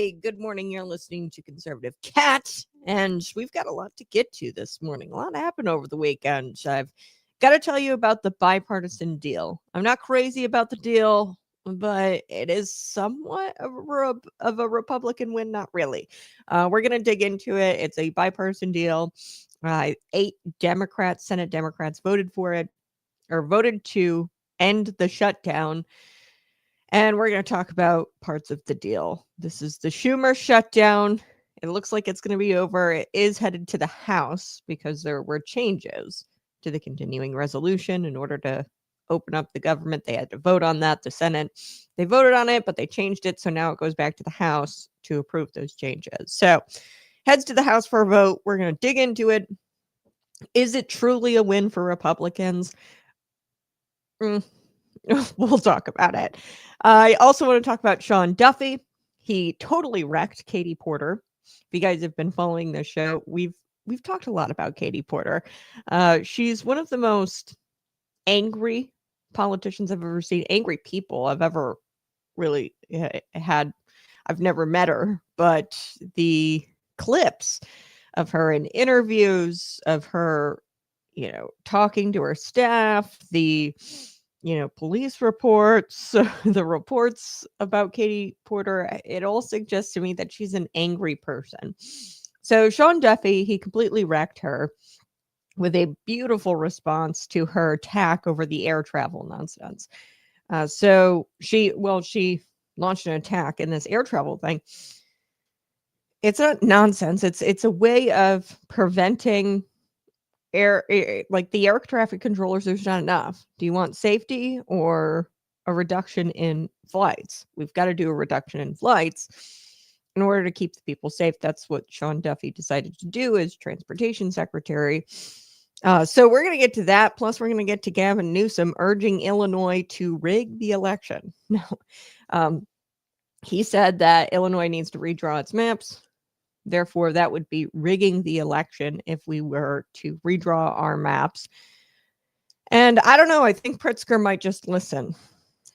Hey, good morning. You're listening to Conservative Cat, and we've got a lot to get to this morning. A lot happened over the weekend. I've got to tell you about the bipartisan deal. I'm not crazy about the deal, but it is somewhat of a Republican win. Not really. We're going to dig into it. It's a bipartisan deal. 8 Democrats, Senate Democrats voted for it, or voted to end the shutdown. And we're going to talk about parts of the deal. This is the Schumer shutdown. It looks like it's going to be over. It is headed to the House because there were changes to the continuing resolution in order to open up the government. They had to vote on that. The Senate, they voted on it, but they changed it. So now it goes back to the House to approve those changes. So heads to the House for a vote. We're going to dig into it. Is it truly a win for Republicans? We'll talk about it. I also want to talk about Sean Duffy. He totally wrecked Katie Porter. If you guys have been following this show, we've talked a lot about Katie Porter. She's one of the most angry politicians I've ever seen, angry people I've ever really had. I've never met her, but the clips of her in interviews, of her, talking to her staff, the police reports, the reports about Katie Porter, it all suggests to me that she's an angry person. So Sean Duffy, he completely wrecked her with a beautiful response to her attack over the air travel nonsense. So she launched an attack in this air travel thing. It's not nonsense. It's a way of preventing like the air traffic controllers. There's not enough. Do you want safety or a reduction in flights? We've got to do a reduction in flights in order to keep the people safe. That's what Sean Duffy decided to do as transportation secretary. So we're going to get to that. Plus, we're going to get to Gavin Newsom urging Illinois to rig the election. No, he said that Illinois needs to redraw its maps. Therefore, that would be rigging the election if we were to redraw our maps. And I don't know. I think Pritzker might just listen.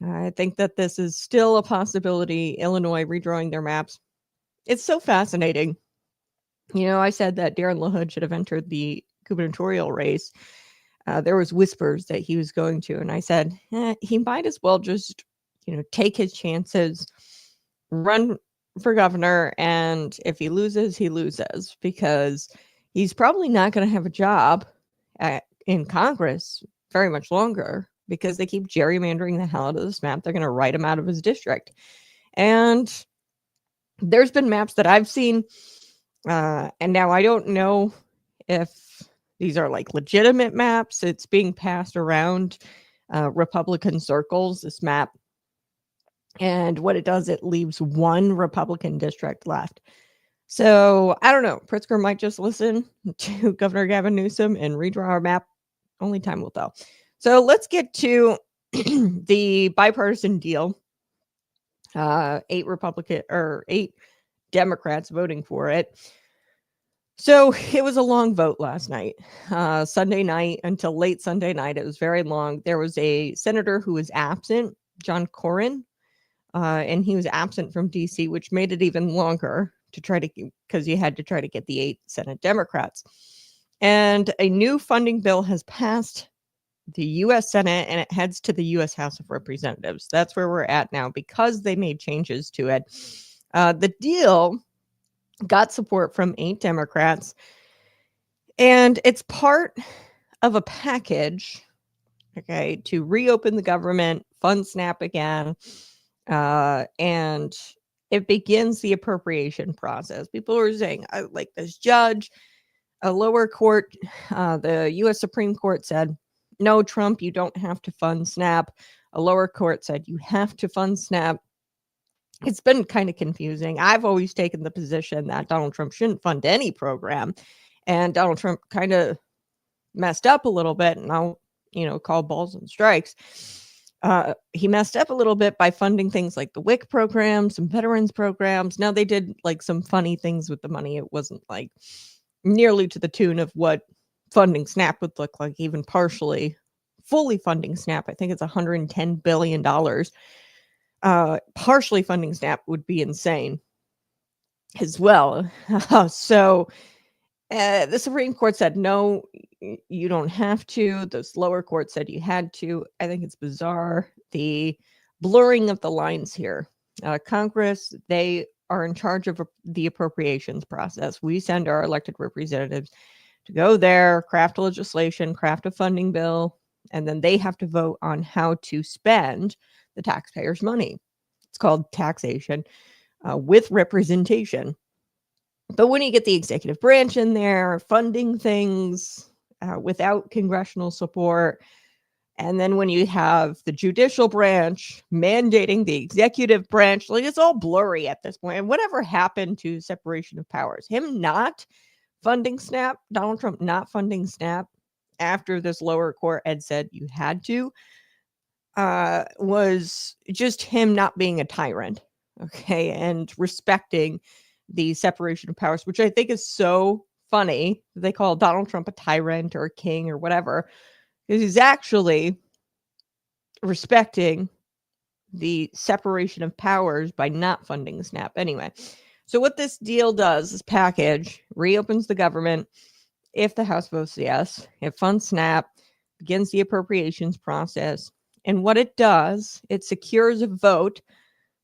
I think that this is still a possibility, Illinois redrawing their maps. It's so fascinating. I said that Darren LaHood should have entered the gubernatorial race. There was whispers that he was going to. And I said, he might as well just, take his chances, run for governor, and if he loses, he loses, because he's probably not going to have a job in Congress very much longer because they keep gerrymandering the hell out of this map. They're going to write him out of his district. And there's been maps that I've seen, and now I don't know if these are like legitimate maps. It's being passed around Republican circles, this map. And what it does, it leaves one Republican district left. So I don't know. Pritzker might just listen to Governor Gavin Newsom and redraw our map. Only time will tell. So let's get to the bipartisan deal. 8 Democrats voting for it. So it was a long vote last night, Sunday night until late Sunday night. It was very long. There was a senator who was absent, John Cornyn. And he was absent from D.C., which made it even longer because you had to try to get the 8 Senate Democrats. And a new funding bill has passed the U.S. Senate, and it heads to the U.S. House of Representatives. That's where we're at now because they made changes to it. The deal got support from 8 Democrats, and it's part of a package, to reopen the government, fund SNAP again. And it begins the appropriation process. People are saying, like this judge, a lower court, the U.S. Supreme Court said, no, Trump, you don't have to fund SNAP. A lower court said you have to fund SNAP. It's been kind of confusing. I've always taken the position that Donald Trump shouldn't fund any program. And Donald Trump kind of messed up a little bit, and I'll, call balls and strikes. He messed up a little bit by funding things like the WIC program, some veterans programs. Now they did like some funny things with the money. It wasn't like nearly to the tune of what funding SNAP would look like, even partially fully funding SNAP. I think it's $110 billion. Partially funding SNAP would be insane. as well. So the Supreme Court said, no, you don't have to. Those lower courts said you had to. I think it's bizarre. The blurring of the lines here. Congress, they are in charge of the appropriations process. We send our elected representatives to go there, craft legislation, craft a funding bill, and then they have to vote on how to spend the taxpayers' money. It's called taxation with representation. But when you get the executive branch in there funding things without congressional support, and then when you have the judicial branch mandating the executive branch, like it's all blurry at this point. And whatever happened to separation of powers? Him not funding SNAP, Donald Trump not funding SNAP after this lower court had said you had to, was just him not being a tyrant, okay, and respecting the separation of powers, which I think is so funny. They call Donald Trump a tyrant or a king or whatever, because he's actually respecting the separation of powers by not funding SNAP. Anyway, so what this deal does, this package, reopens the government. If the House votes yes, it funds SNAP, begins the appropriations process. And what it does, it secures a vote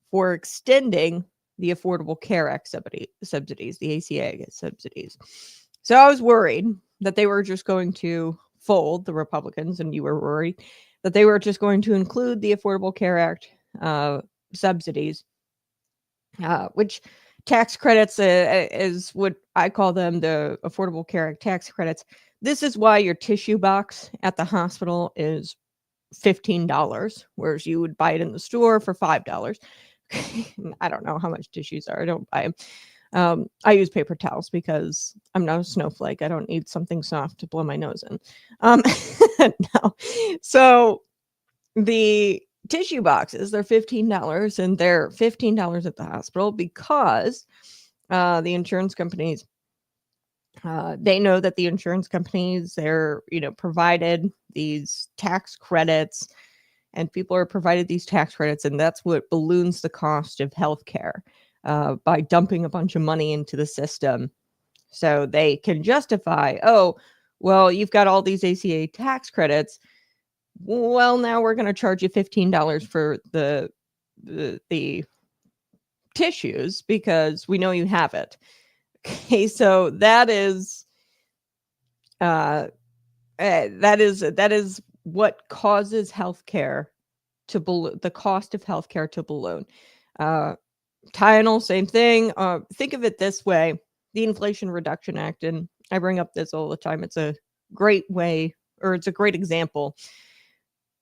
for extending the Affordable Care Act subsidies, the ACA subsidies. So I was worried that they were just going to fold, the Republicans, and you were worried that they were just going to include the Affordable Care Act subsidies, which tax credits is what I call them, the Affordable Care Act tax credits. This is why your tissue box at the hospital is $15, whereas you would buy it in the store for $5. I don't know how much tissues are. I don't buy them. I use paper towels because I'm not a snowflake. I don't need something soft to blow my nose in. No. So the tissue boxes, they're $15, and they're $15 at the hospital because the insurance companies, they know that the insurance companies, they're, provided these tax credits, and people are provided these tax credits, and that's what balloons the cost of healthcare by dumping a bunch of money into the system. So they can justify, oh, well, you've got all these ACA tax credits. Well, now we're going to charge you $15 for the tissues because we know you have it. Okay, so that is what causes healthcare to balloon, the cost of healthcare to balloon. Tylenol, same thing. Think of it this way: the Inflation Reduction Act, and I bring up this all the time. It's a great way, or it's a great example.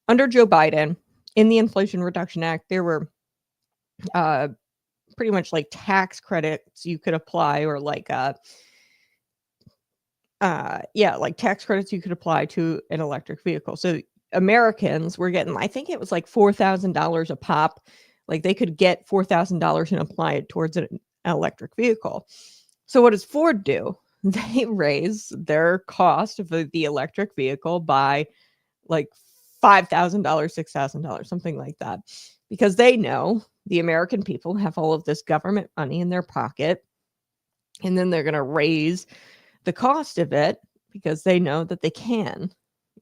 Under Joe Biden, in the Inflation Reduction Act, there were pretty much like tax credits you could apply, or like like tax credits you could apply to an electric vehicle. So Americans were getting, I think it was like $4,000 a pop. Like they could get $4,000 and apply it towards an electric vehicle. So what does Ford do? They raise their cost of the electric vehicle by like $5,000, $6,000, something like that, because they know the American people have all of this government money in their pocket, and then they're going to raise the cost of it because they know that they can.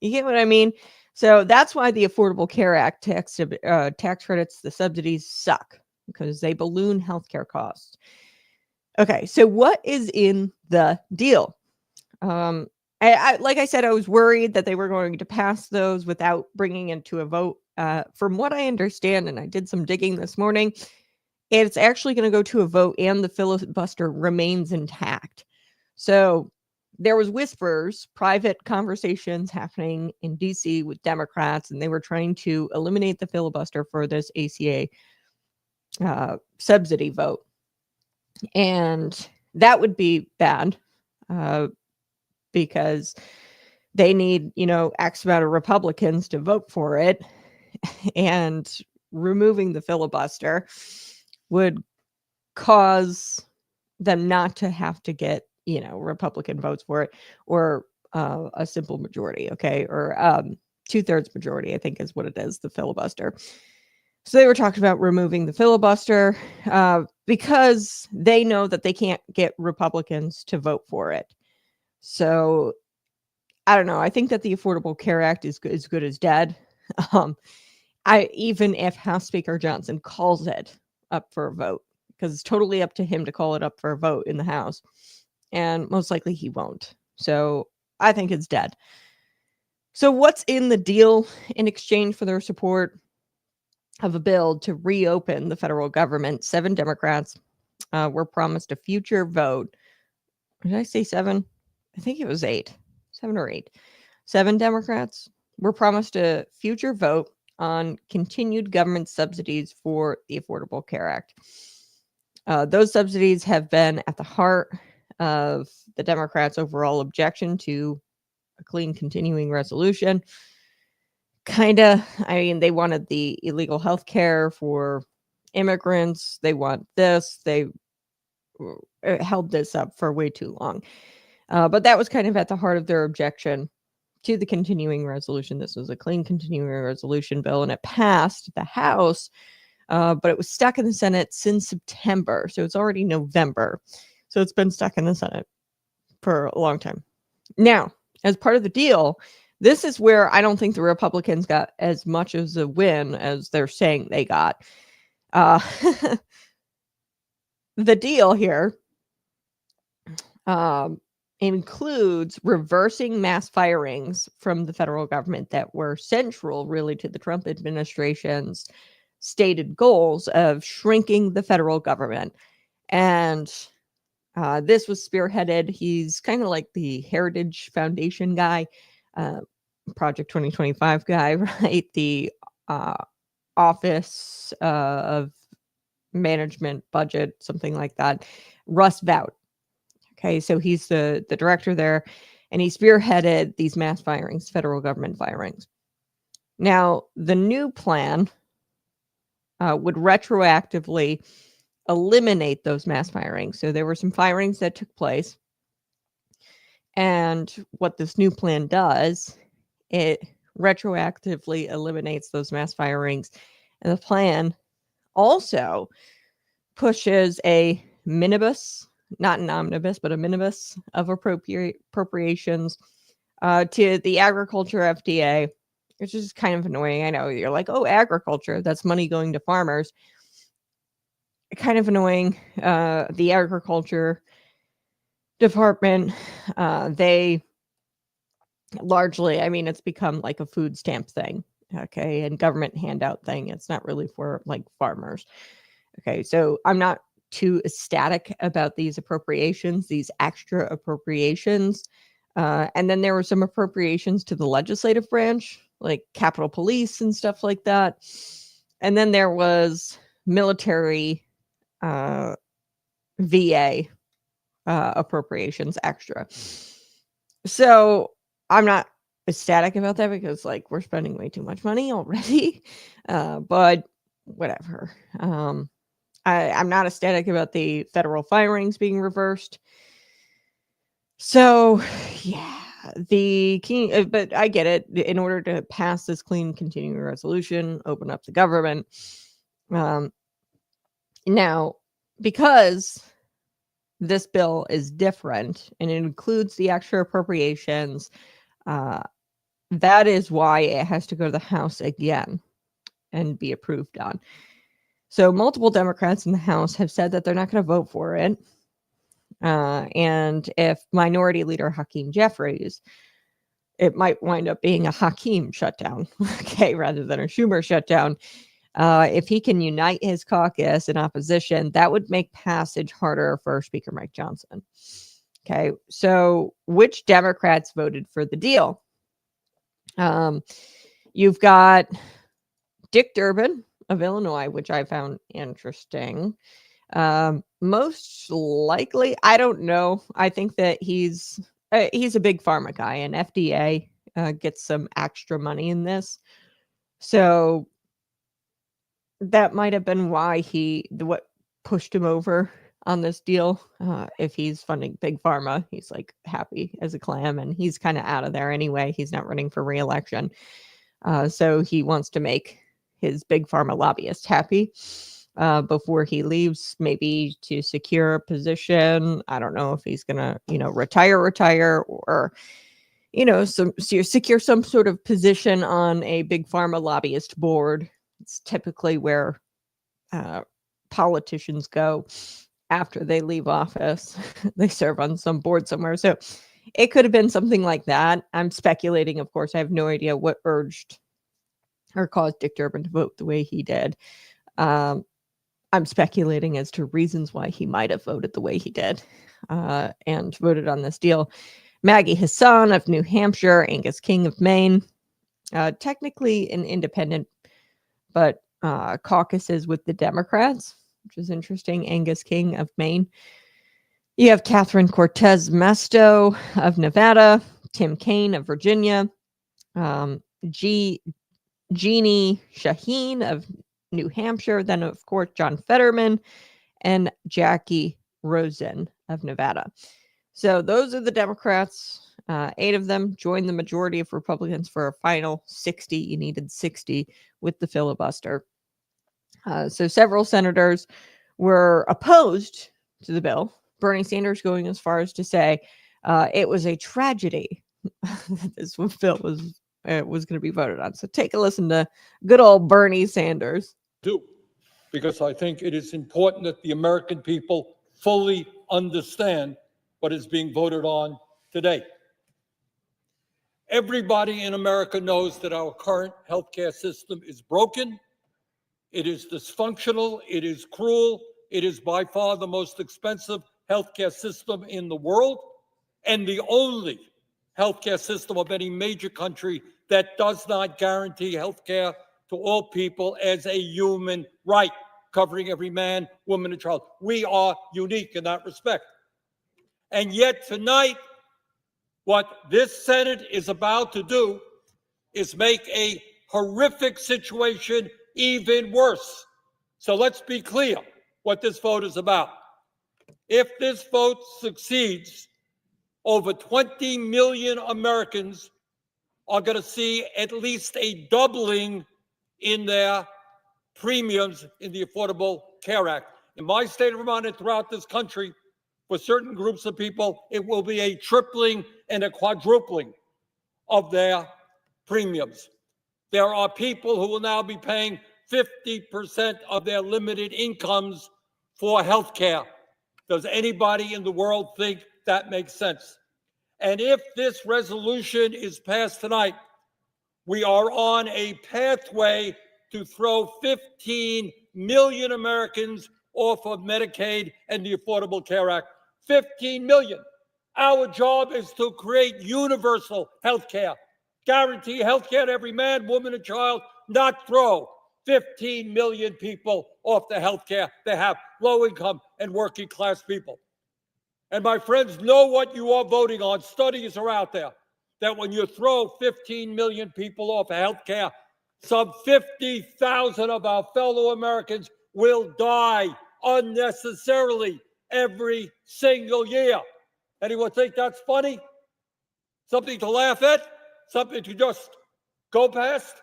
You get what I mean? So that's why the Affordable Care Act tax credits, the subsidies suck, because they balloon healthcare costs. Okay, so what is in the deal? Like I said, I was worried that they were going to pass those without bringing it to a vote. From what I understand, and I did some digging this morning, it's actually going to go to a vote, and the filibuster remains intact. So there was whispers, private conversations happening in DC with Democrats, and they were trying to eliminate the filibuster for this ACA subsidy vote. And that would be bad because they need, X amount of Republicans to vote for it. And removing the filibuster would cause them not to have to get, Republican votes for it, or a simple majority, okay, or 2/3 majority, I think is what it is, the filibuster. So they were talking about removing the filibuster because they know that they can't get Republicans to vote for it. So I don't know. I think that the Affordable Care Act is good as dead. Even if House Speaker Johnson calls it up for a vote, because it's totally up to him to call it up for a vote in the House, and most likely he won't. So I think it's dead. So what's in the deal in exchange for their support of a bill to reopen the federal government? 7 Democrats were promised a future vote. Did I say 7? I think it was 8. 7 or 8. 7 Democrats were promised a future vote on continued government subsidies for the Affordable Care Act. Those subsidies have been at the heart of the Democrats' overall objection to a clean continuing resolution. They wanted the illegal health care for immigrants. They want this. They held this up for way too long. But that was kind of at the heart of their objection to the continuing resolution. This was a clean continuing resolution bill, and it passed the House, but it was stuck in the Senate since September. So it's already November. So it's been stuck in the Senate for a long time. Now, as part of the deal, this is where I don't think the Republicans got as much as a win as they're saying they got. The deal here includes reversing mass firings from the federal government that were central, really, to the Trump administration's stated goals of shrinking the federal government. And this was spearheaded. He's kind of like the Heritage Foundation guy, Project 2025 guy, right? The Office of Management Budget, something like that. Russ Vought. Okay, so he's the director there, and he spearheaded these mass firings, federal government firings. Now, the new plan would retroactively eliminate those mass firings. So there were some firings that took place. And what this new plan does, it retroactively eliminates those mass firings. And the plan also pushes a minibus, not an omnibus, but a minibus of appropriations to the agriculture FDA, which is kind of annoying. I know you're like, oh, agriculture, that's money going to farmers. Kind of annoying. The agriculture department, they largely, it's become like a food stamp thing, okay, and government handout thing. It's not really for like farmers. Okay, so I'm not too ecstatic about these appropriations, these extra appropriations. And then there were some appropriations to the legislative branch, like Capitol Police and stuff like that. And then there was military VA appropriations extra. So I'm not ecstatic about that because like we're spending way too much money already. But whatever. I'm not ecstatic about the federal firings being reversed. So yeah, the key, but I get it. In order to pass this clean continuing resolution, open up the government. Now, because this bill is different and it includes the extra appropriations, that is why it has to go to the House again and be approved on. So multiple Democrats in the House have said that they're not going to vote for it. And if Minority Leader Hakeem Jeffries, it might wind up being a Hakeem shutdown, okay, rather than a Schumer shutdown. If he can unite his caucus in opposition, that would make passage harder for Speaker Mike Johnson. Okay, so which Democrats voted for the deal? You've got Dick Durbin of Illinois, which I found interesting. Most likely, I don't know. I think that he's a big pharma guy, and FDA gets some extra money in this. So that might have been why what pushed him over on this deal. If he's funding big pharma, he's like happy as a clam, and he's kind of out of there anyway. He's not running for re-election. So he wants to make his big pharma lobbyist happy before he leaves, maybe to secure a position. I don't know if he's going to, retire, or, secure some sort of position on a big pharma lobbyist board. It's typically where politicians go after they leave office. They serve on some board somewhere. So it could have been something like that. I'm speculating, of course. I have no idea what urged or caused Dick Durbin to vote the way he did. I'm speculating as to reasons why he might have voted the way he did and voted on this deal. Maggie Hassan of New Hampshire, Angus King of Maine, technically an independent, but caucuses with the Democrats, which is interesting. Angus King of Maine. You have Catherine Cortez Masto of Nevada, Tim Kaine of Virginia, Jeannie Shaheen of New Hampshire, then, of course, John Fetterman, and Jackie Rosen of Nevada. So those are the Democrats. 8 of them joined the majority of Republicans for a final 60. You needed 60 with the filibuster. So several senators were opposed to the bill. Bernie Sanders going as far as to say it was a tragedy that this bill was going to be voted on. So take a listen to good old Bernie Sanders. Because I think it is important that the American people fully understand what is being voted on today. Everybody in America knows that our current healthcare system is broken. It is dysfunctional. It is cruel. It is by far the most expensive healthcare system in the world, and the only healthcare system of any major country that does not guarantee healthcare to all people as a human right, covering every man, woman, and child. We are unique in that respect. And yet tonight, what this Senate is about to do is make a horrific situation even worse. So let's be clear what this vote is about. If this vote succeeds, over 20 million Americans are going to see at least a doubling in their premiums in the Affordable Care Act. In my state of Vermont and throughout this country, for certain groups of people, it will be a tripling and a quadrupling of their premiums. There are people who will now be paying 50% of their limited incomes for health care. Does anybody in the world think that makes sense? And if this resolution is passed tonight, we are on a pathway to throw 15 million Americans off of Medicaid and the Affordable Care Act. 15 million. Our job is to create universal health care, guarantee health care to every man, woman, and child, not throw 15 million people off the health care they have, low income and working class people. And my friends, know what you are voting on. Studies are out there that when you throw 15 million people off of health care, some 50,000 of our fellow Americans will die unnecessarily every single year. Anyone think that's funny? Something to laugh at? Something to just go past?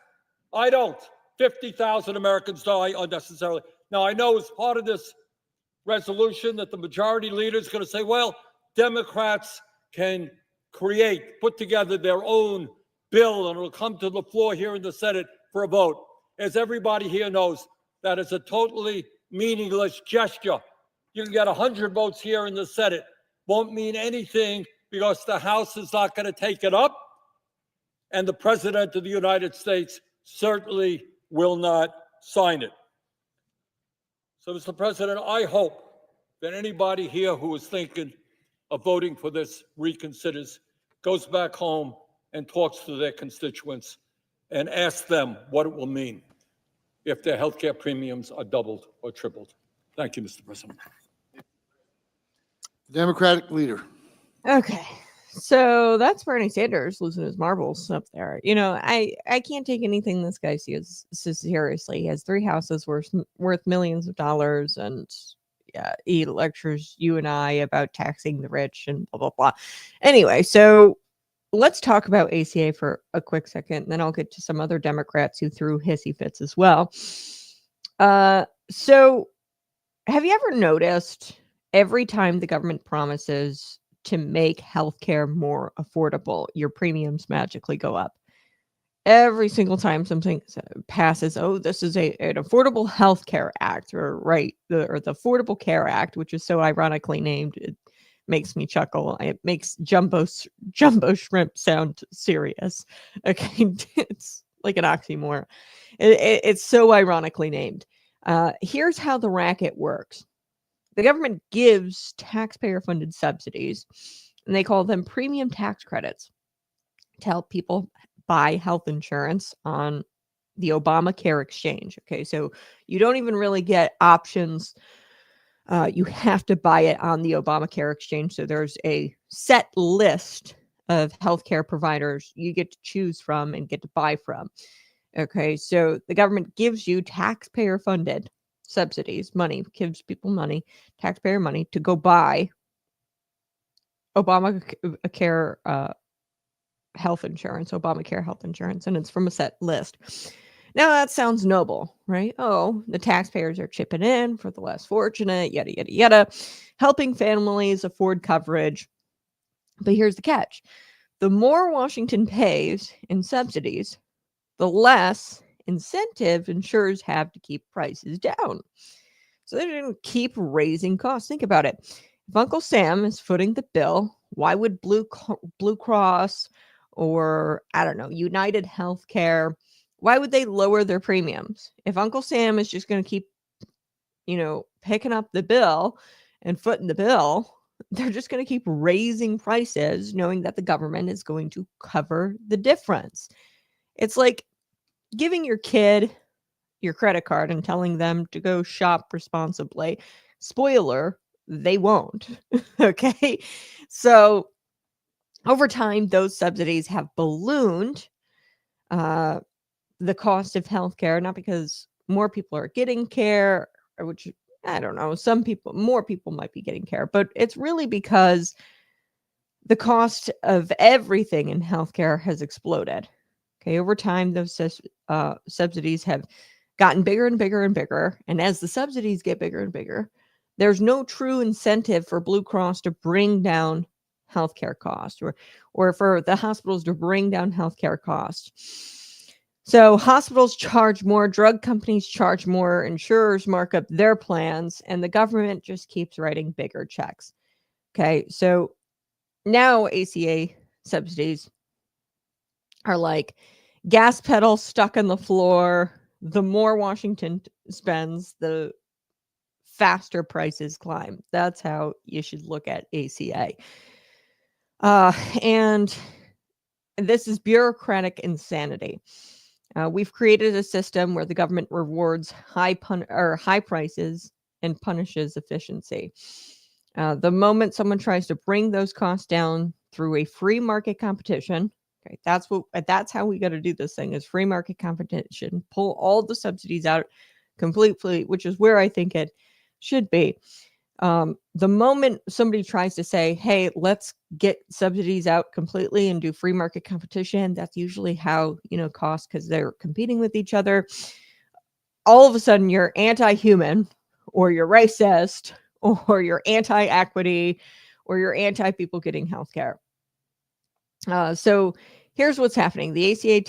I don't. 50,000 Americans die unnecessarily. Now, I know as part of this resolution that the majority leader is going to say, well, Democrats can put together their own bill and it'll come to the floor here in the Senate for a vote. As everybody here knows, that is a totally meaningless gesture. You can get 100 votes here in the Senate. Won't mean anything because the House is not going to take it up, and the President of the United States certainly will not sign it. So, Mr. President, I hope that anybody here who is thinking of voting for this reconsiders, goes back home and talks to their constituents and asks them what it will mean if their health care premiums are doubled or tripled. Thank you, Mr. President. Democratic leader. Okay. So that's Bernie Sanders losing his marbles up there. I can't take anything this guy says so seriously. He has 3 houses worth millions of dollars, and he lectures you and I about taxing the rich and blah, blah, blah. Anyway, so let's talk about ACA for a quick second, and then I'll get to some other Democrats who threw hissy fits as well. So have you ever noticed every time the government promises to make healthcare more affordable, your premiums magically go up? Every single time something passes, oh, this is an Affordable Health Care Act, or the Affordable Care Act, which is so ironically named, it makes me chuckle. It makes jumbo shrimp sound serious. Okay, it's like an oxymoron. It's so ironically named. Here's how the racket works. The government gives taxpayer-funded subsidies, and they call them premium tax credits, to help people buy health insurance on the Obamacare exchange. Okay, so you don't even really get options. You have to buy it on the Obamacare exchange. So there's a set list of healthcare providers you get to choose from and get to buy from. Okay, so the government gives you taxpayer funded subsidies, money, gives people money, taxpayer money to go buy Obamacare health insurance, Obamacare health insurance, and it's from a set list. Now that sounds noble, right? Oh, the taxpayers are chipping in for the less fortunate, yada, yada, yada, helping families afford coverage. But here's the catch. The more Washington pays in subsidies, the less incentive insurers have to keep prices down. So they didn't keep raising costs. Think about it. If Uncle Sam is footing the bill, why would Blue Cross or, I don't know, United Healthcare, why would they lower their premiums? If Uncle Sam is just going to keep, picking up the bill and footing the bill, they're just going to keep raising prices, knowing that the government is going to cover the difference. It's like giving your kid your credit card and telling them to go shop responsibly. Spoiler, they won't. Okay. So over time, those subsidies have ballooned the cost of healthcare, not because more people are getting care, which I don't know, more people might be getting care, but it's really because the cost of everything in healthcare has exploded. Okay. Over time, those subsidies have gotten bigger and bigger and bigger. And as the subsidies get bigger and bigger, there's no true incentive for Blue Cross to bring down healthcare costs or for the hospitals to bring down healthcare costs. So hospitals charge more, drug companies charge more, insurers mark up their plans, and the government just keeps writing bigger checks. Okay, so now ACA subsidies are like gas pedal stuck in the floor. The more Washington spends, the faster prices climb. That's how you should look at ACA. And this is bureaucratic insanity. We've created a system where the government rewards high prices and punishes efficiency. The moment someone tries to bring those costs down through a free market competition, okay, that's how we got to do this thing, is free market competition. Pull all the subsidies out completely, which is where I think it should be. The moment somebody tries to say, hey, let's get subsidies out completely and do free market competition, that's usually how, costs, because they're competing with each other. All of a sudden, you're anti-human, or you're racist, or you're anti-equity, or you're anti-people getting healthcare. So here's what's happening. The ACA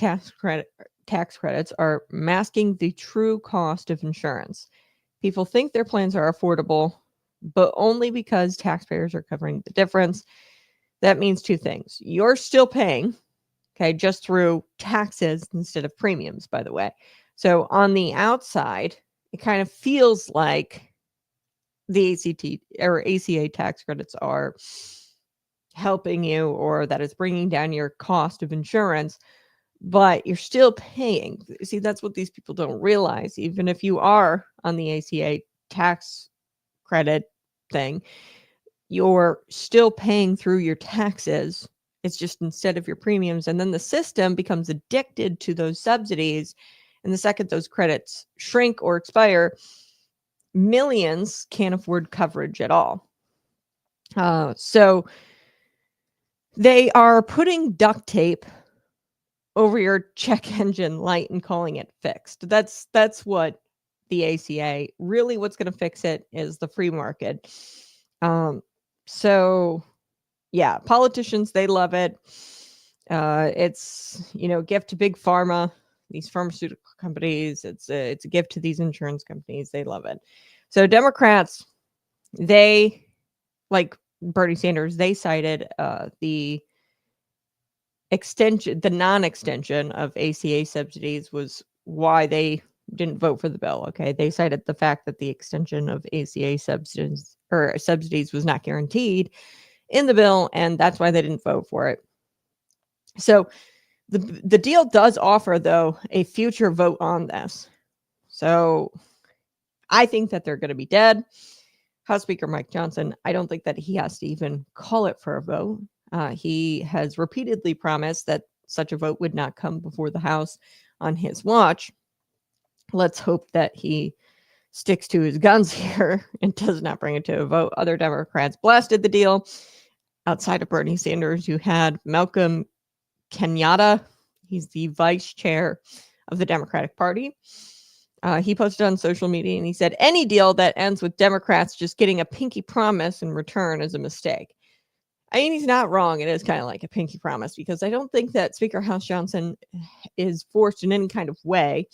tax credits are masking the true cost of insurance. People think their plans are affordable, but only because taxpayers are covering the difference. That means two things. You're still paying, okay, just through taxes instead of premiums, by the way. So on the outside, it kind of feels like the ACA tax credits are helping you, or that it's bringing down your cost of insurance, but you're still paying. See, that's what these people don't realize. Even if you are on the ACA tax credit thing, you're still paying through your taxes. It's just instead of your premiums. And then the system becomes addicted to those subsidies. And the second those credits shrink or expire, millions can't afford coverage at all. So They are putting duct tape over your check engine light and calling it fixed. That's what the ACA really, what's going to fix it is the free market. So yeah, politicians, they love it. It's, gift to big pharma, these pharmaceutical companies. It's a gift to these insurance companies. They love it. So Democrats, they, like Bernie Sanders, they cited the non-extension of ACA subsidies was why they didn't vote for the bill. Okay, they cited the fact that the extension of ACA subsidies was not guaranteed in the bill, and that's why they didn't vote for it. So the deal does offer, though, a future vote on this. So I think that they're going to be dead. House Speaker Mike Johnson, I don't think that he has to even call it for a vote. He has repeatedly promised that such a vote would not come before the House on his watch. Let's hope that he sticks to his guns here and does not bring it to a vote. Other Democrats blasted the deal. Outside of Bernie Sanders, you had Malcolm Kenyatta. He's the vice chair of the Democratic Party. He posted on social media and he said, any deal that ends with Democrats just getting a pinky promise in return is a mistake. I mean, he's not wrong. It is kind of like a pinky promise, because I don't think that Speaker House Johnson is forced in any kind of way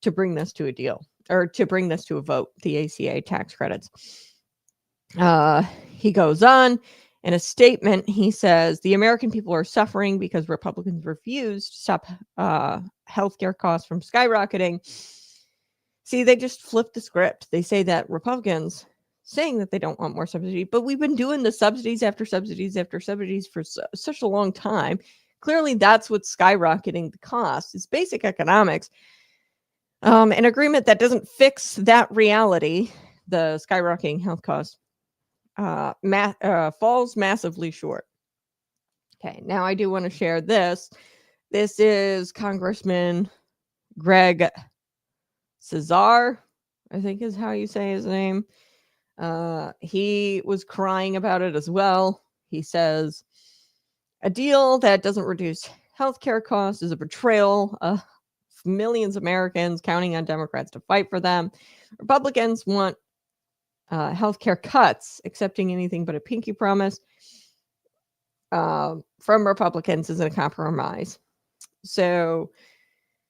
to bring this to a deal or to bring this to a vote, the ACA tax credits. He goes on. In a statement, he says, the American people are suffering because Republicans refused to stop healthcare costs from skyrocketing. See, they just flipped the script. They say that Republicans saying that they don't want more subsidy, but we've been doing the subsidies after subsidies after subsidies for such a long time. Clearly, that's what's skyrocketing the cost. It's basic economics. An agreement that doesn't fix that reality, the skyrocketing health costs, falls massively short. Okay, now I do want to share this. This is Congressman Greg Cesar, I think is how you say his name. He was crying about it as well. He says, a deal that doesn't reduce healthcare costs is a betrayal of millions of Americans counting on Democrats to fight for them. Republicans want healthcare cuts, accepting anything but a pinky promise from Republicans isn't a compromise. So,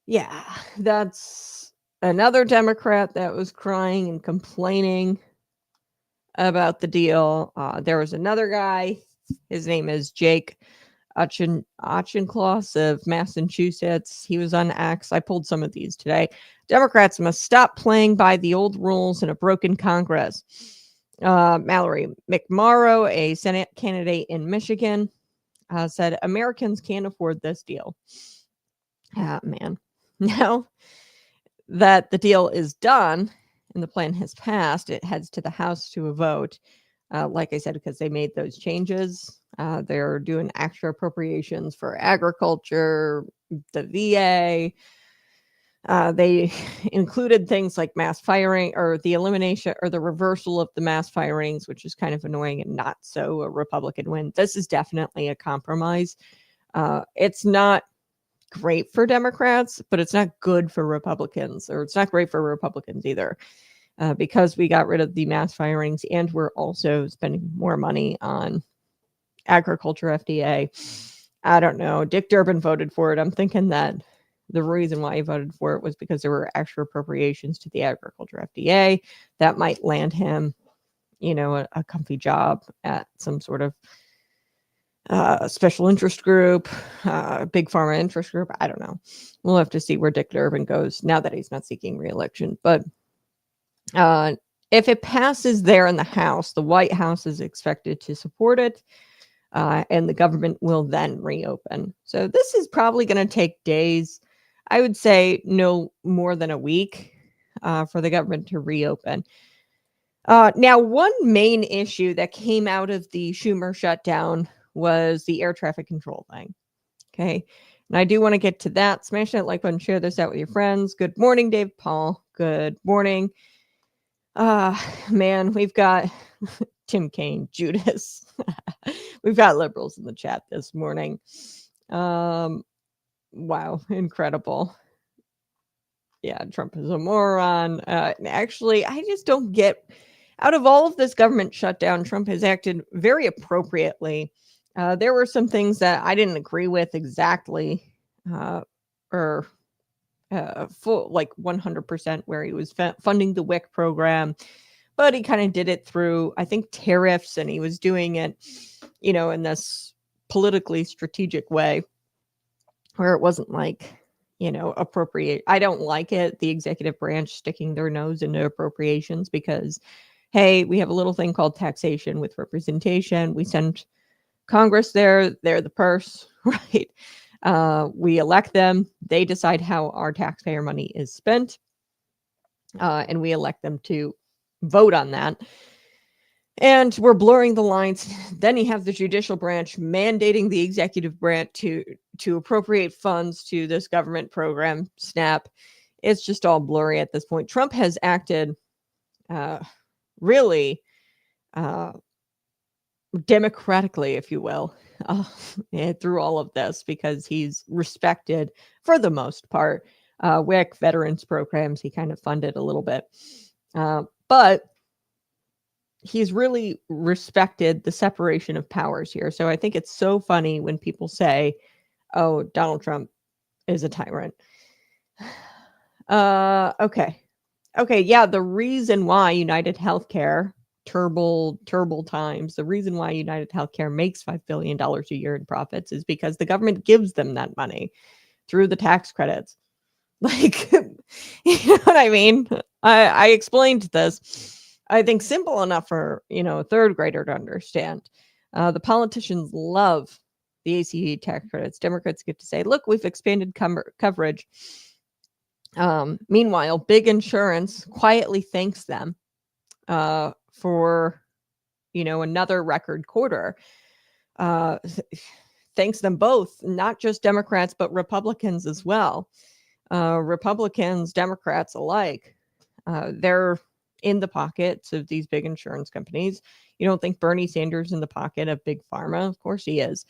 yeah, that's another Democrat that was crying and complaining about the deal. There was another guy. His name is Jake Auchincloss of Massachusetts. He was on X. I pulled some of these today. Democrats must stop playing by the old rules in a broken Congress. Mallory McMorrow, a Senate candidate in Michigan, said Americans can't afford this deal. Man. Now that the deal is done and the plan has passed, it heads to the House to a vote. Like I said, because they made those changes. They're doing extra appropriations for agriculture, the VA. They included things like mass firing or the elimination or the reversal of the mass firings, which is kind of annoying and not so a Republican win. This is definitely a compromise. It's not great for Democrats, but it's not good for Republicans, or it's not great for Republicans either, because we got rid of the mass firings and we're also spending more money on agriculture FDA. I don't know. Dick Durbin voted for it. I'm thinking that the reason why he voted for it was because there were extra appropriations to the agriculture FDA that might land him, a comfy job at some sort of special interest group, big pharma interest group. I don't know. We'll have to see where Dick Durbin goes now that he's not seeking re-election. But if it passes there in the House, the White House is expected to support it, and the government will then reopen. So this is probably going to take days. I would say no more than a week for the government to reopen. Now, one main issue that came out of the Schumer shutdown was the air traffic control thing. Okay. And I do want to get to that. Smash that like button, share this out with your friends. Good morning, Dave Paul. Good morning. Man, we've got Tim Kaine, Judas. We've got liberals in the chat this morning. Wow, incredible. Yeah, Trump is a moron. Actually, I just don't get, out of all of this government shutdown, Trump has acted very appropriately. There were some things that I didn't agree with exactly, or full, like 100%, where he was funding the WIC program, but he kind of did it through, I think, tariffs, and he was doing it, in this politically strategic way where it wasn't like, appropriate. I don't like it, the executive branch sticking their nose into appropriations, because, hey, we have a little thing called taxation with representation. We send Congress there, they're the purse, right? We elect them. They decide how our taxpayer money is spent. And we elect them to vote on that. And we're blurring the lines. Then you have the judicial branch mandating the executive branch to appropriate funds to this government program, SNAP. It's just all blurry at this point. Trump has acted really democratically, if you will, through all of this, because he's respected, for the most part, WIC, veterans programs, he kind of funded a little bit. But he's really respected the separation of powers here. So I think it's so funny when people say, oh, Donald Trump is a tyrant. Okay. Yeah. The reason why United Healthcare, terrible times, the reason why United Healthcare makes $5 billion a year in profits is because the government gives them that money through the tax credits. Like, you know what I mean? I explained this, I think, simple enough for, a third grader to understand. The politicians love the ACA tax credits. Democrats get to say, look, we've expanded coverage. Meanwhile, big insurance quietly thanks them for, another record quarter. Thanks them both, not just Democrats, but Republicans as well. Republicans, Democrats alike, they're in the pockets of these big insurance companies. You don't think Bernie Sanders in the pocket of big pharma? Of course he is.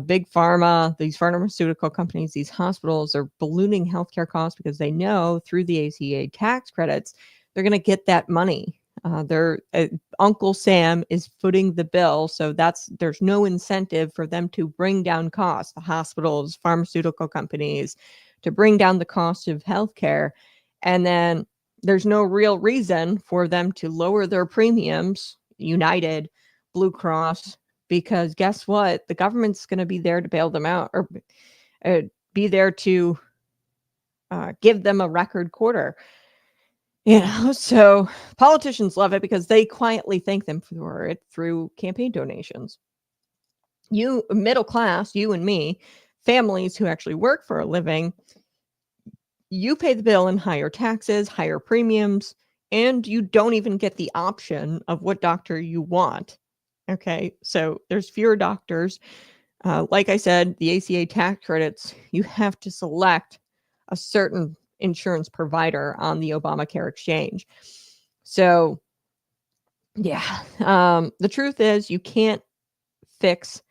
Big pharma, these pharmaceutical companies, these hospitals are ballooning healthcare costs because they know through the ACA tax credits, they're going to get that money. Uncle Sam is footing the bill. So there's no incentive for them to bring down costs, the hospitals, pharmaceutical companies, to bring down the cost of healthcare. And then there's no real reason for them to lower their premiums, United, Blue Cross, because guess what? The government's going to be there to bail them out, or be there to give them a record quarter. So politicians love it because they quietly thank them for it through campaign donations. You, middle class, you and me, families who actually work for a living, you pay the bill in higher taxes, higher premiums, and you don't even get the option of what doctor you want. Okay, so there's fewer doctors. Like I said, the ACA tax credits, you have to select a certain insurance provider on the Obamacare exchange. So, yeah, the truth is you can't fix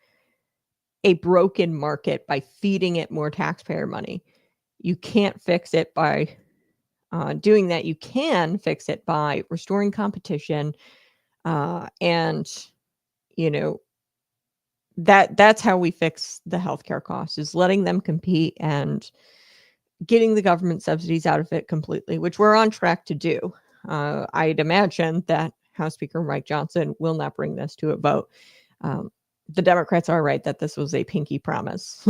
a broken market by feeding it more taxpayer money. You can't fix it by doing that. You can fix it by restoring competition, and that's how we fix the healthcare costs, is letting them compete and getting the government subsidies out of it completely, which we're on track to do. I'd imagine that House Speaker Mike Johnson will not bring this to a vote. The Democrats are right that this was a pinky promise.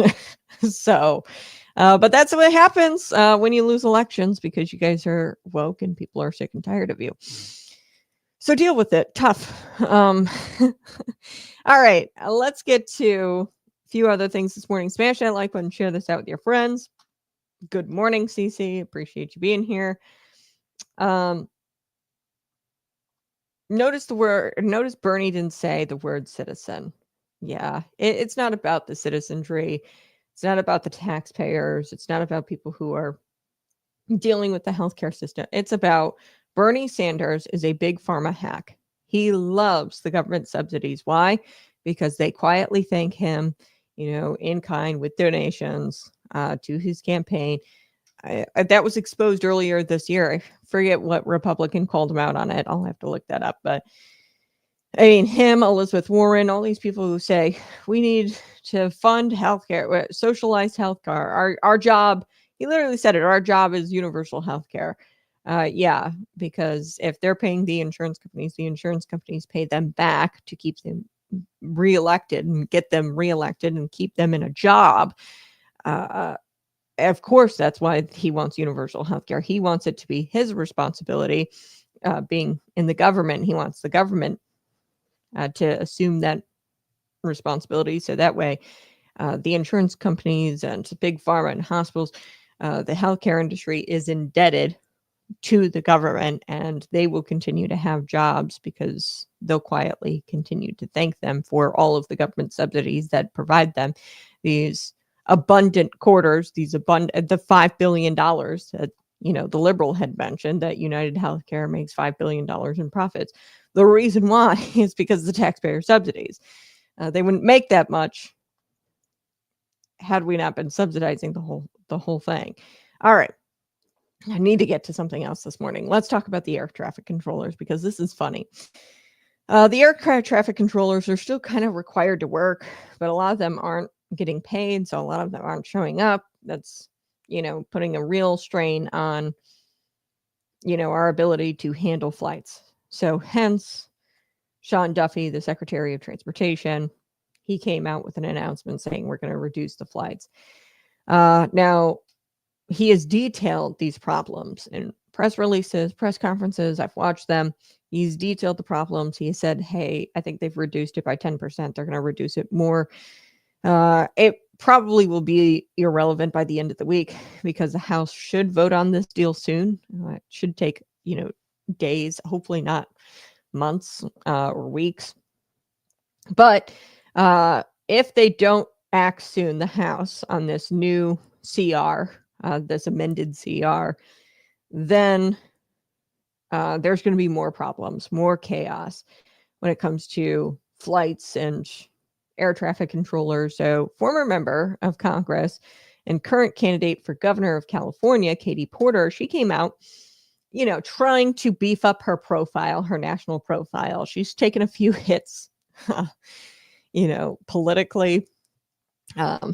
So, but that's what happens when you lose elections, because you guys are woke and people are sick and tired of you. So deal with it. Tough. All right, let's get to a few other things this morning. Smash that like button, share this out with your friends. Good morning, Cece. Appreciate you being here. Notice Bernie didn't say the word citizen. Yeah, it's not about the citizenry. It's not about the taxpayers. It's not about people who are dealing with the healthcare system. It's about Bernie Sanders is a big pharma hack. He loves the government subsidies. Why? because they quietly thank him, in kind with donations to his campaign. That was exposed earlier this year. I forget what Republican called him out on it. I'll have to look that up. But I mean, him, Elizabeth Warren, all these people who say we need to fund healthcare, socialized healthcare. Our job, he literally said it, our job is universal healthcare. Yeah, because if they're paying the insurance companies pay them back to keep them reelected and get them reelected and keep them in a job. Of course, that's why he wants universal healthcare. He wants it to be his responsibility, being in the government. He wants the government to assume that responsibility. So that way, the insurance companies and big pharma and hospitals, the healthcare industry is indebted to the government, and they will continue to have jobs because they'll quietly continue to thank them for all of the government subsidies that provide them these abundant quarters, the $5 billion that, the Liberal had mentioned, that United Healthcare makes $5 billion in profits. The reason why is because of the taxpayer subsidies. They wouldn't make that much had we not been subsidizing the whole thing. All right. I need to get to something else this morning. Let's talk about the air traffic controllers, because this is funny. The air traffic controllers are still kind of required to work, but a lot of them aren't getting paid, so a lot of them aren't showing up. That's, putting a real strain on, our ability to handle flights. So hence, Sean Duffy, the Secretary of Transportation, he came out with an announcement saying we're going to reduce the flights. Now, he has detailed these problems in press releases, press conferences. I've watched them. He's detailed the problems. He said, hey, I think they've reduced it by 10%. They're going to reduce it more. It probably will be irrelevant by the end of the week because the House should vote on this deal soon. It should take, days, hopefully not months or weeks. But if they don't act soon, the House, on this new CR, this amended CR, then there's going to be more problems, more chaos when it comes to flights and air traffic controllers. So former member of Congress and current candidate for governor of California, Katie Porter, she came out, trying to beef up her profile, her national profile. She's taken a few hits, politically, or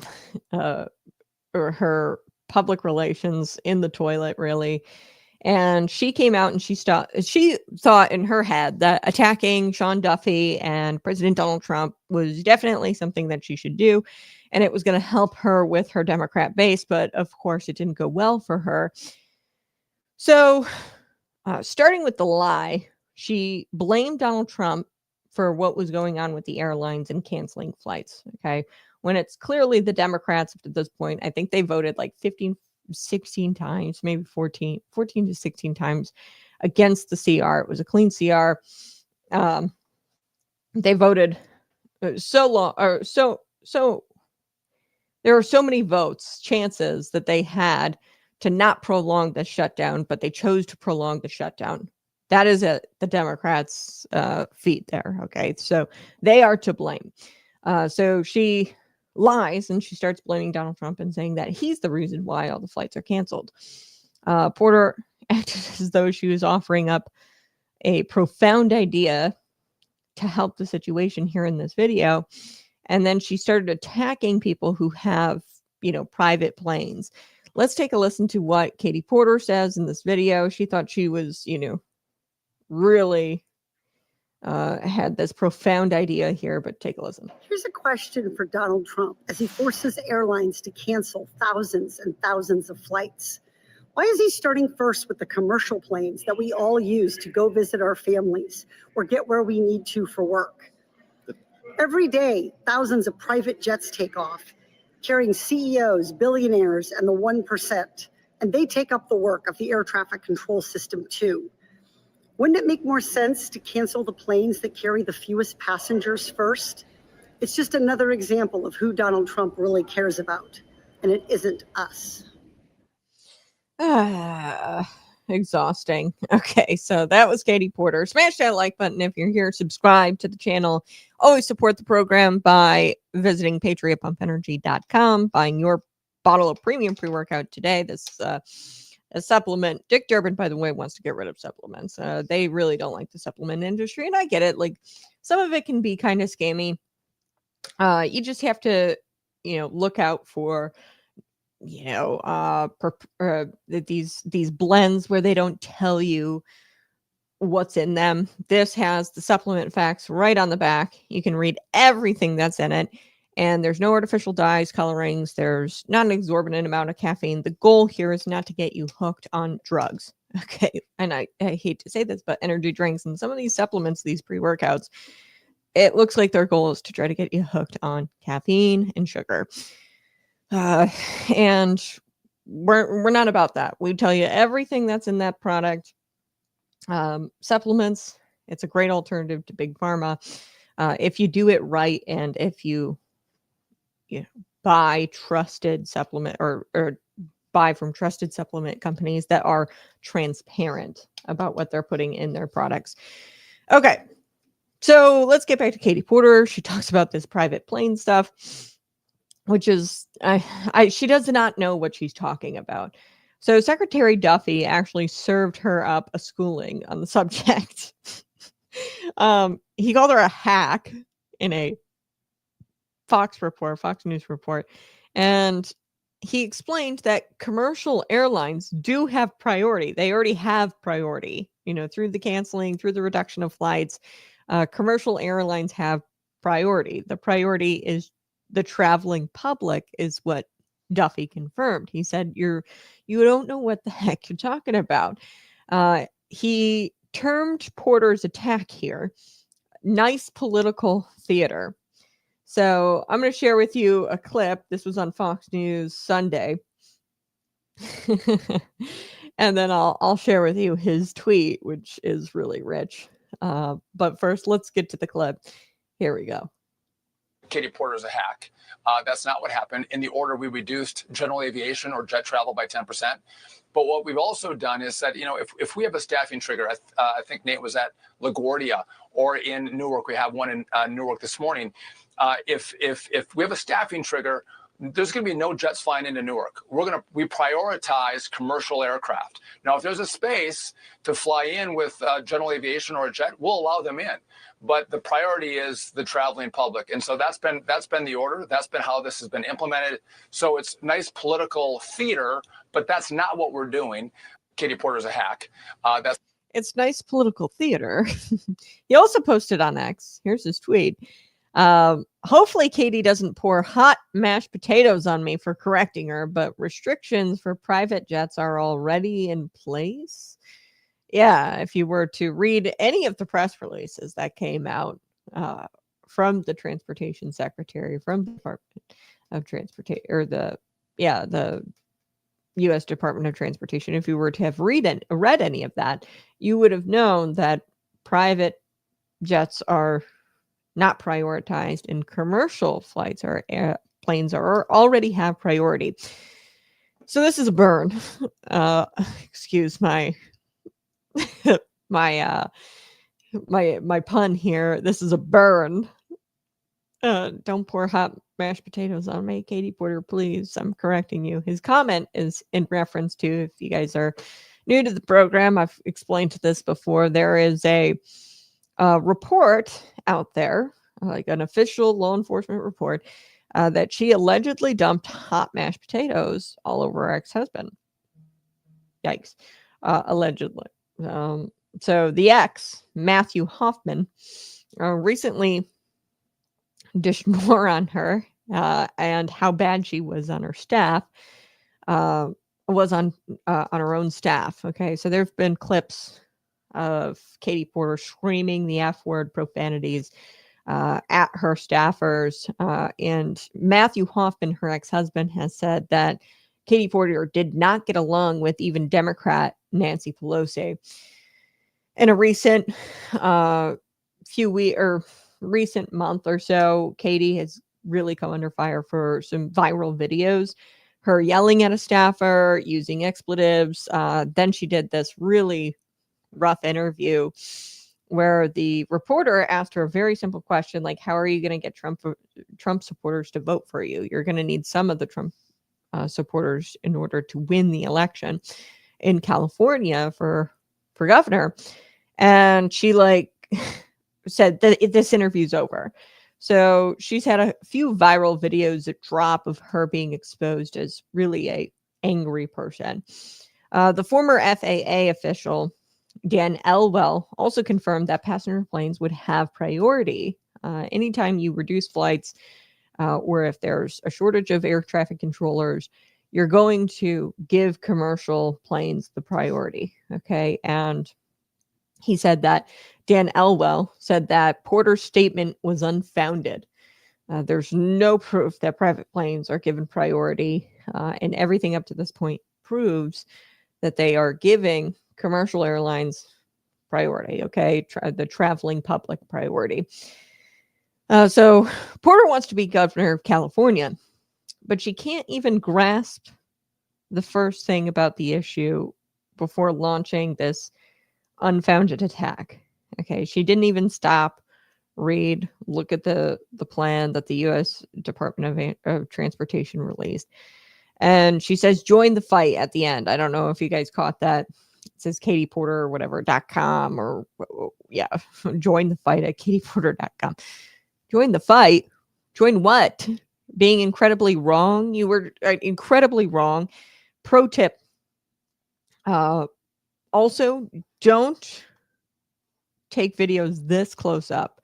her public relations in the toilet, really. And she came out and she thought in her head that attacking Sean Duffy and President Donald Trump was definitely something that she should do. And it was going to help her with her Democrat base. But of course, it didn't go well for her. So starting with the lie, she blamed Donald Trump for what was going on with the airlines and canceling flights. Okay. When it's clearly the Democrats up to this point, I think they voted like 16 times, maybe 14 to 16 times against the CR. It was a clean CR. They voted so long, or so there were so many chances that they had to not prolong the shutdown, but they chose to prolong the shutdown. That is the Democrats' feat there. Okay. So they are to blame. So she lies and she starts blaming Donald Trump and saying that he's the reason why all the flights are canceled. Porter acted as though she was offering up a profound idea to help the situation here in this video. And then she started attacking people who have, private planes. Let's take a listen to what Katie Porter says in this video. She thought she was, really had this profound idea here, but take a listen. Here's a question for Donald Trump as he forces airlines to cancel thousands and thousands of flights. Why is he starting first with the commercial planes that we all use to go visit our families or get where we need to for work? Every day, thousands of private jets take off, carrying CEOs, billionaires, and the 1%, and they take up the work of the air traffic control system too. Wouldn't it make more sense to cancel the planes that carry the fewest passengers first? It's just another example of who Donald Trump really cares about, and it isn't us. exhausting. Okay, so that was Katie Porter. Smash that like button if you're here. Subscribe to the channel. Always support the program by visiting patriotpumpenergy.com, buying your bottle of premium pre-workout today. This a supplement. Dick Durbin, by the way, wants to get rid of supplements. They really don't like the supplement industry, and I get it. Like, some of it can be kind of scammy. You just have to, look out for, these blends where they don't tell you what's in them. This has the supplement facts right on the back. You can read everything that's in it. And there's no artificial dyes, colorings. There's not an exorbitant amount of caffeine. The goal here is not to get you hooked on drugs. Okay. And I hate to say this, but energy drinks and some of these supplements, these pre-workouts, it looks like their goal is to try to get you hooked on caffeine and sugar. And we're not about that. We tell you everything that's in that product. Supplements, it's a great alternative to big pharma. If you do it right, and if you buy trusted supplement or buy from trusted supplement companies that are transparent about what they're putting in their products. Okay. So let's get back to Katie Porter. She talks about this private plane stuff, which is, she does not know what she's talking about. So Secretary Duffy actually served her up a schooling on the subject. He called her a hack in a Fox News report. And he explained that commercial airlines do have priority. They already have priority, through the canceling, through the reduction of flights. Commercial airlines have priority. The priority is the traveling public, is what Duffy confirmed. He said, you don't know what the heck you're talking about. He termed Porter's attack here nice political theater. So I'm going to share with you a clip. This was on Fox News Sunday. And then I'll share with you his tweet, which is really rich. But first, let's get to the clip. Here we go. Katie Porter is a hack. That's not what happened. In the order, we reduced general aviation or jet travel by 10%. But what we've also done is that, if we have a staffing trigger, I think Nate was at LaGuardia, or in Newark, we have one in Newark this morning. If we have a staffing trigger, there's going to be no jets flying into Newark. We prioritize commercial aircraft. Now, if there's a space to fly in with general aviation or a jet, we'll allow them in. But the priority is the traveling public. And so that's been the order. That's been how this has been implemented. So it's nice political theater, but that's not what we're doing. Katie Porter's a hack. It's nice political theater. He also posted on X. Here's his tweet. Hopefully Katie doesn't pour hot mashed potatoes on me for correcting her, but restrictions for private jets are already in place. Yeah, if you were to read any of the press releases that came out from the Transportation Secretary, from the Department of Transportation, or the U.S. Department of Transportation, if you were to have read any of that, you would have known that private jets are not prioritized, and commercial flights or airplanes already have priority. So this is a burn. Excuse my my pun here. This is a burn. Don't pour hot mashed potatoes on me, Katie Porter, please. I'm correcting you. His comment is in reference to, if you guys are new to the program, I've explained this before. There is a report out there, like an official law enforcement report, that she allegedly dumped hot mashed potatoes all over her ex-husband. Yikes. Allegedly. So the ex, Matthew Hoffman, recently dished more on her and how bad she was on her staff, was on her own staff. Okay, so there have been clips of Katie Porter screaming the F word, profanities at her staffers. And Matthew Hoffman, her ex-husband, has said that Katie Porter did not get along with even Democrat Nancy Pelosi. In a recent recent month or so, Katie has really come under fire for some viral videos. her yelling at a staffer, using expletives. Then she did this really rough interview where the reporter asked her a very simple question, like, how are you going to get Trump supporters to vote for you? You're going to need some of the Trump supporters in order to win the election in California for governor. And she said that this interview's over. So she's had a few viral videos that drop of her being exposed as really a angry person. The former FAA official, Dan Elwell, also confirmed that passenger planes would have priority anytime you reduce flights or if there's a shortage of air traffic controllers, you're going to give commercial planes the priority. Okay. And he said that Dan Elwell said that Porter's statement was unfounded. There's no proof that private planes are given priority, and everything up to this point proves that they are giving commercial airlines priority, okay? The traveling public priority. So Porter wants to be governor of California, but she can't even grasp the first thing about the issue before launching this unfounded attack. Okay, she didn't even stop, look at the plan that the U.S. Department of Transportation released. And she says, join the fight at the end. I don't know if you guys caught that. It says Katie Porter or whatever.com or join the fight at katieporter.com. Join the fight? Join what? Being incredibly wrong? You were incredibly wrong. Pro tip. Also, don't take videos this close up.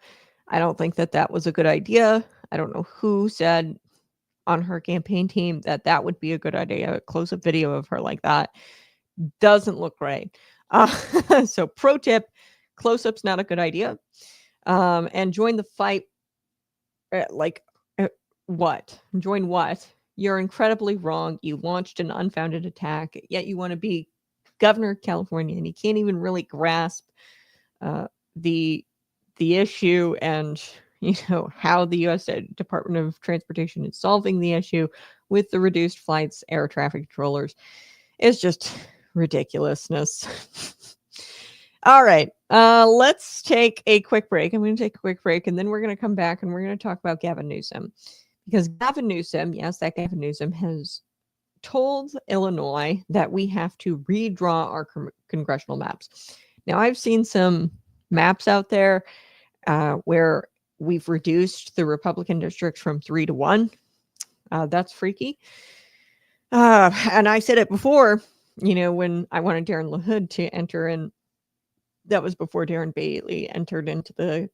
I don't think that was a good idea. I don't know who said on her campaign team that would be a good idea. A close-up video of her like that doesn't look great. So pro tip, close-up's not a good idea. And join the fight. What? Join what? You're incredibly wrong. You launched an unfounded attack, yet you want to be governor of California, and you can't even really grasp the issue and how the U.S. Department of Transportation is solving the issue with the reduced flights, air traffic controllers. It's just ridiculousness. All right, let's take a quick break. I'm going to take a quick break, and then we're going to come back and we're going to talk about Gavin Newsom, because Gavin Newsom, Gavin Newsom has told Illinois that we have to redraw our congressional maps. Now, I've seen some maps out there where we've reduced the Republican districts from 3 to 1. That's freaky. And I said it before, when I wanted Darren LaHood to enter in. That was before Darren Bailey entered into the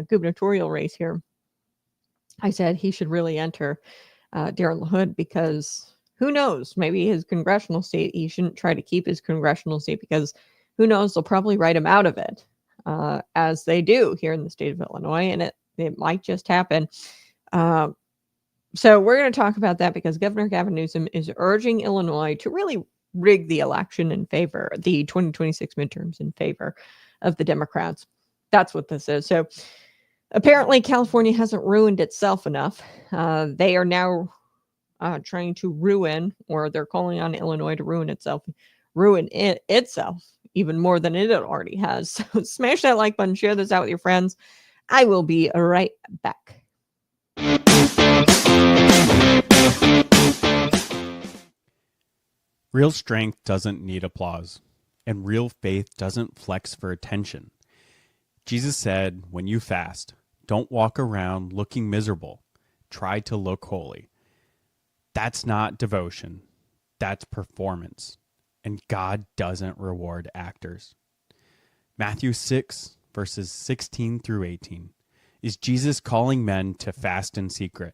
gubernatorial race here. I said he should really enter Darren LaHood, because who knows, maybe his congressional state, he shouldn't try to keep his congressional state, because who knows, they'll probably write him out of it, as they do here in the state of Illinois, and it might just happen. So we're going to talk about that, because Governor Gavin Newsom is urging Illinois to really rig the election the 2026 midterms in favor of the Democrats. That's what this is. So apparently California hasn't ruined itself enough. They are now trying to ruin, or they're calling on Illinois to ruin itself even more than it already has. So smash that like button, share this out with your friends. I will be right back. Real strength doesn't need applause, and real faith doesn't flex for attention. Jesus said, when you fast, don't walk around looking miserable. Try to look holy. That's not devotion. That's performance. And God doesn't reward actors. Matthew 6, verses 16 through 18, is Jesus calling men to fast in secret,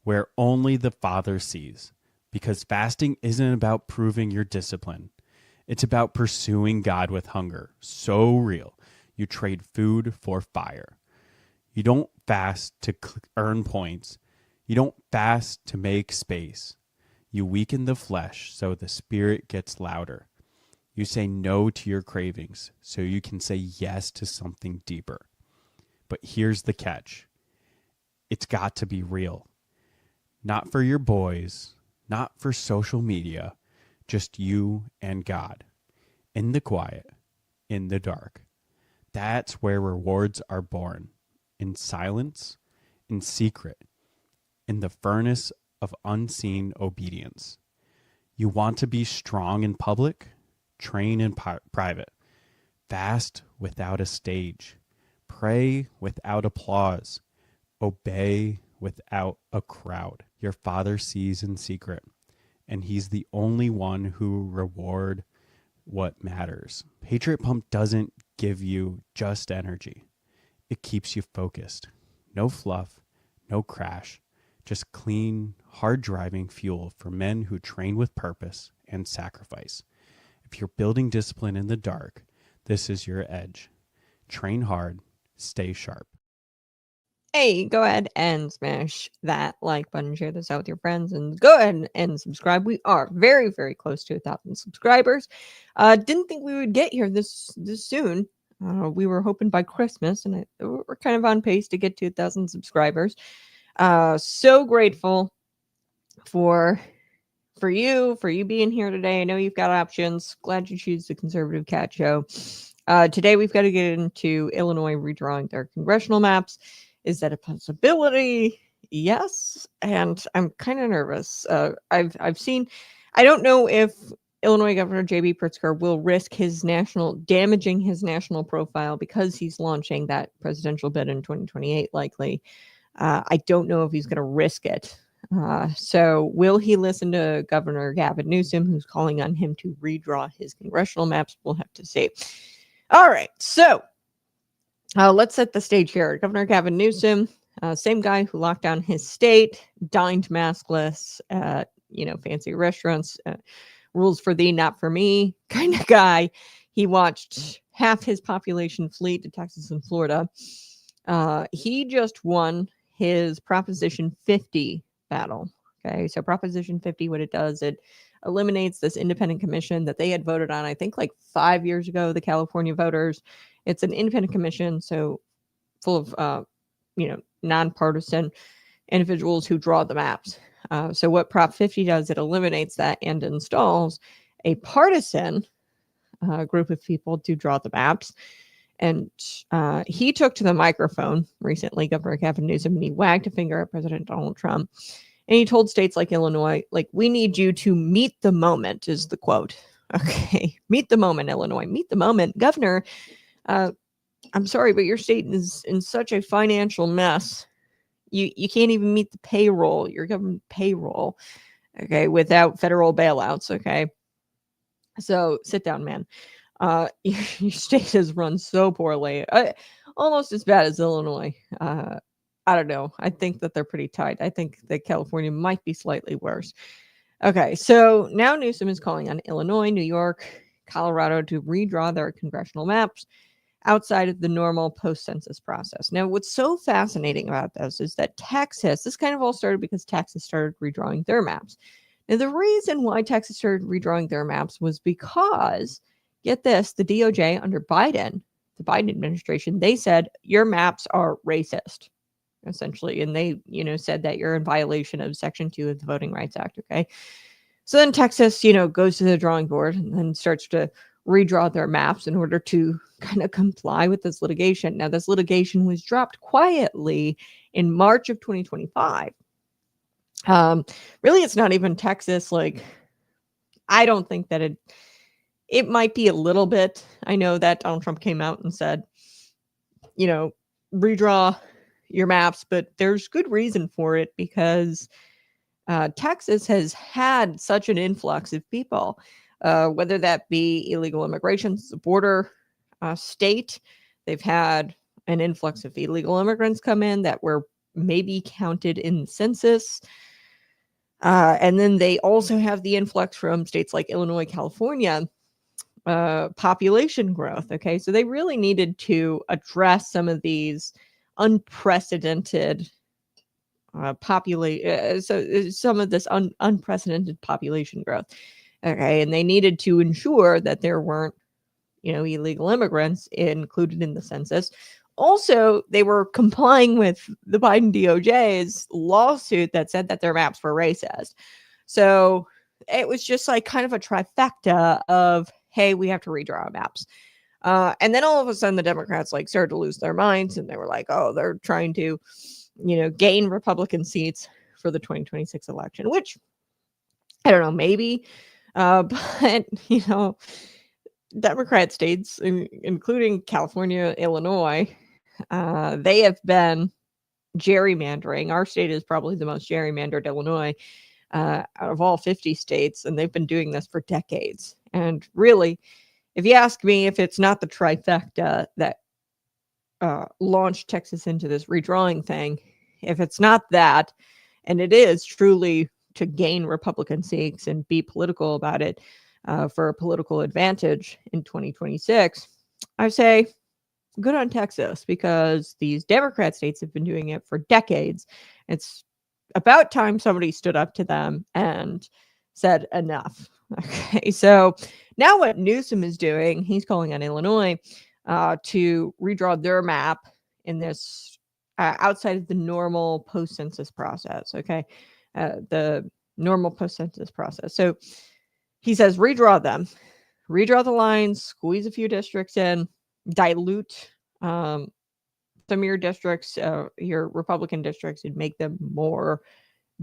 where only the Father sees. Because fasting isn't about proving your discipline. It's about pursuing God with hunger. So real, you trade food for fire. You don't fast to earn points. You don't fast to make space. You weaken the flesh so the spirit gets louder. You say no to your cravings so you can say yes to something deeper. But here's the catch. It's got to be real. Not for your boys, not for social media, just you and God, in the quiet, in the dark. That's where rewards are born, in silence, in secret, in the furnace of unseen obedience. You want to be strong in public? Train in private. Fast without a stage. Pray without applause. Obey without a crowd. Your Father sees in secret, and he's the only one who reward what matters. Patriot Pump doesn't give you just energy. It keeps you focused. No fluff, no crash, just clean, hard-driving fuel for men who train with purpose and sacrifice. If you're building discipline in the dark, this is your edge. Train hard, stay sharp. Hey, go ahead and smash that like button, share this out with your friends, and go ahead and subscribe. We are very, very close to 1,000 subscribers. Didn't think we would get here this soon. We were hoping by Christmas, and we're kind of on pace to get to 1,000 subscribers. So grateful for you being here today. I know you've got options. Glad you choose the Conservative Cat Show. Today we've got to get into Illinois redrawing their congressional maps. Is that a possibility? Yes. And I'm kind of nervous. I've seen, I don't know if Illinois Governor J.B. Pritzker will risk damaging his national profile because he's launching that presidential bid in 2028, likely. I don't know if he's going to risk it. So will he listen to Governor Gavin Newsom, who's calling on him to redraw his congressional maps? We'll have to see. All right. So let's set the stage here. Governor Gavin Newsom, same guy who locked down his state, dined maskless at, fancy restaurants, rules for thee, not for me kind of guy. He watched half his population flee to Texas and Florida. He just won his Proposition 50 battle. Okay, so Proposition 50, what it does, it eliminates this independent commission that they had voted on, I think, like 5 years ago, the California voters. It's an independent commission, so full of, nonpartisan individuals who draw the maps. So what Prop 50 does, it eliminates that and installs a partisan group of people to draw the maps. And he took to the microphone recently, Governor Gavin Newsom, and he wagged a finger at President Donald Trump. And he told states like Illinois, like, we need you to meet the moment, is the quote. Okay, meet the moment, Illinois, meet the moment. Governor, I'm sorry, but your state is in such a financial mess. You can't even meet the payroll, your government payroll, okay, without federal bailouts, okay? So sit down, man. Your state has run so poorly, almost as bad as Illinois. I don't know. I think that they're pretty tight. I think that California might be slightly worse. Okay, so now Newsom is calling on Illinois, New York, Colorado to redraw their congressional maps outside of the normal post-census process. Now, what's so fascinating about this is that this kind of all started because Texas started redrawing their maps. Now, the reason why Texas started redrawing their maps was because, get this, the DOJ under Biden, the Biden administration, they said your maps are racist, essentially. And they, said that you're in violation of Section 2 of the Voting Rights Act. Okay. So then Texas, goes to the drawing board and then starts to redraw their maps in order to kind of comply with this litigation. Now, this litigation was dropped quietly in March of 2025. Really, it's not even Texas. Like, I don't think that it might be a little bit. I know that Donald Trump came out and said, redraw your maps, but there's good reason for it because Texas has had such an influx of people, whether that be illegal immigration, it's a border state. They've had an influx of illegal immigrants come in that were maybe counted in the census. And then they also have the influx from states like Illinois, California, population growth. Okay, so they really needed to address some of these unprecedented some of this unprecedented population growth. Okay, and they needed to ensure that there weren't, illegal immigrants included in the census. Also, they were complying with the Biden DOJ's lawsuit that said that their maps were racist. So it was just like kind of a trifecta of, hey, we have to redraw our maps. And then all of a sudden the Democrats like started to lose their minds, and they were like, oh, they're trying to, gain Republican seats for the 2026 election, which I don't know, maybe. But, Democrat states, including California, Illinois, they have been gerrymandering. Our state is probably the most gerrymandered, Illinois, out of all 50 states, and they've been doing this for decades. And really, if you ask me, if it's not the trifecta that launched Texas into this redrawing thing, if it's not that, and it is truly to gain Republican seats and be political about it for a political advantage in 2026, I say good on Texas, because these Democrat states have been doing it for decades. It's about time somebody stood up to them and said enough. Okay, so now what Newsom is doing, he's calling on Illinois to redraw their map in this outside of the normal post-census process. Okay, the normal post-census process. So he says redraw them, redraw the lines, squeeze a few districts in, dilute some of your districts, your Republican districts, and make them more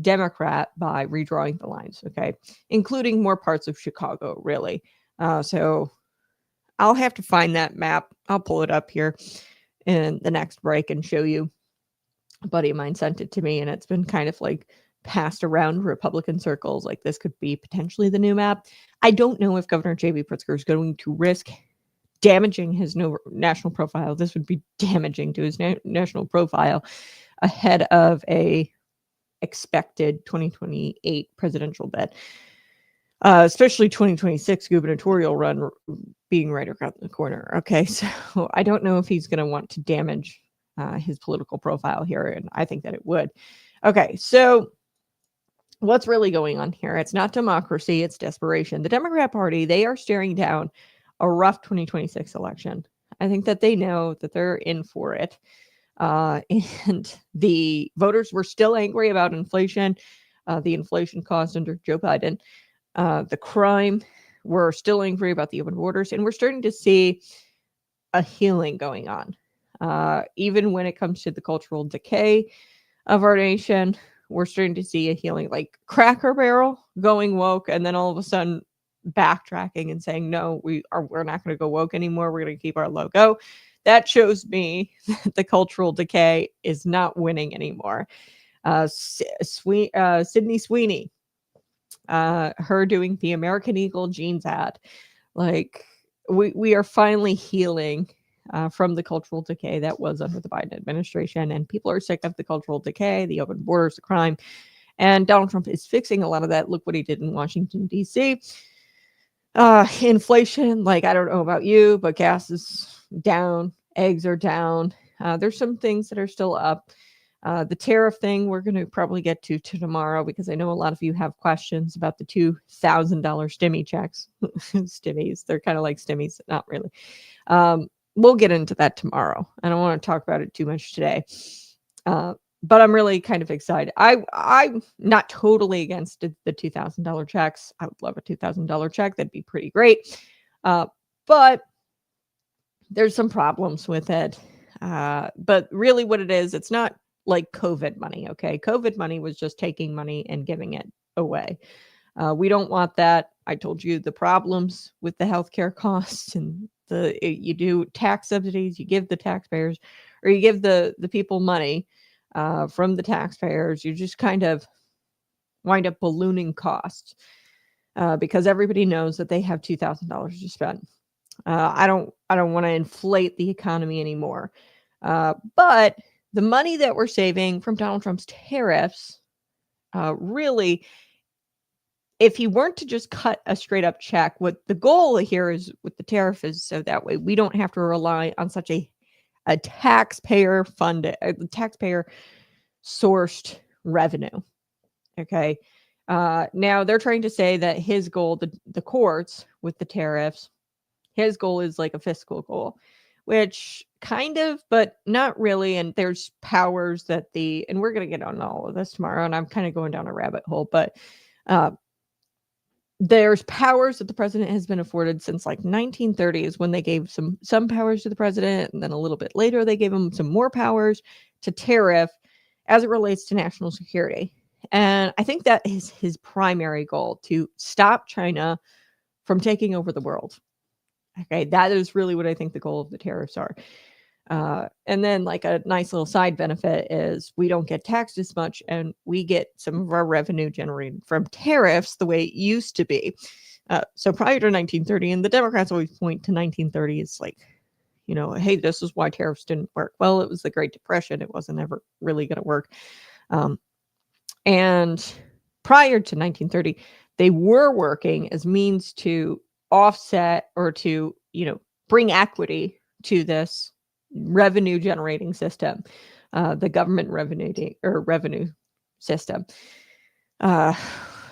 Democrat by redrawing the lines, okay, including more parts of Chicago, really. So I'll have to find that map. I'll pull it up here in the next break and show you. A buddy of mine sent it to me, and it's been kind of like passed around Republican circles, like this could be potentially the new map. I don't know if Governor J.B. Pritzker is going to risk damaging his national profile. This would be damaging to his national profile ahead of a expected 2028 presidential bid, especially 2026 gubernatorial run being right around the corner. Okay, so I don't know if he's going to want to damage his political profile here, and I think that it would. Okay, so what's really going on here? It's not democracy, it's desperation. The Democrat Party, they are staring down a rough 2026 election. I think that they know that they're in for it. And the voters were still angry about inflation, the inflation caused under Joe Biden, the crime. We're still angry about the open borders, and we're starting to see a healing going on. Even when it comes to the cultural decay of our nation, we're starting to see a healing, like Cracker Barrel going woke, and then all of a sudden backtracking and saying, no, we're not going to go woke anymore. We're going to keep our logo. That shows me that the cultural decay is not winning anymore. Sydney Sweeney, her doing the American Eagle jeans ad, like we are finally healing from the cultural decay that was under the Biden administration, and people are sick of the cultural decay, the open borders, the crime, and Donald Trump is fixing a lot of that. Look what he did in Washington, D.C. Inflation, like, I don't know about you, but gas is down, eggs are down. There's some things that are still up. The tariff thing, we're going to probably get to tomorrow, because I know a lot of you have questions about the $2,000 stimmy checks. Stimmies, they're kind of like stimmies, not really. We'll get into that tomorrow. I don't want to talk about it too much today. But I'm really kind of excited. I'm not totally against the $2,000 checks. I would love a $2,000 check. That'd be pretty great. But there's some problems with it. But really what it is, it's not like COVID money, okay? COVID money was just taking money and giving it away. We don't want that. I told you the problems with the healthcare costs, and you do tax subsidies, you give the taxpayers, or you give the people money from the taxpayers. You just kind of wind up ballooning costs because everybody knows that they have $2,000 to spend. I don't want to inflate the economy anymore. But the money that we're saving from Donald Trump's tariffs, really, if he weren't to just cut a straight up check, what the goal here is with the tariff is so that way we don't have to rely on such a taxpayer funded, taxpayer sourced revenue. Okay. Now they're trying to say that his goal, the courts with the tariffs, his goal is like a fiscal goal, which kind of, but not really. And there's powers that and we're going to get on all of this tomorrow, and I'm kind of going down a rabbit hole, but Uh, there's powers that the president has been afforded since like 1930 is when they gave some powers to the president, and then a little bit later they gave him some more powers to tariff as it relates to national security. And I think that is his primary goal, to stop China from taking over the world. Okay, that is really what I think the goal of the tariffs are. And then like a nice little side benefit is we don't get taxed as much, and we get some of our revenue generated from tariffs the way it used to be. So prior to 1930, and the Democrats always point to 1930 as like, you know, hey, this is why tariffs didn't work. Well, it was the Great Depression. It wasn't ever really going to work. And prior to 1930, they were working as means to offset or to, you know, bring equity to this revenue generating system, the government revenue system.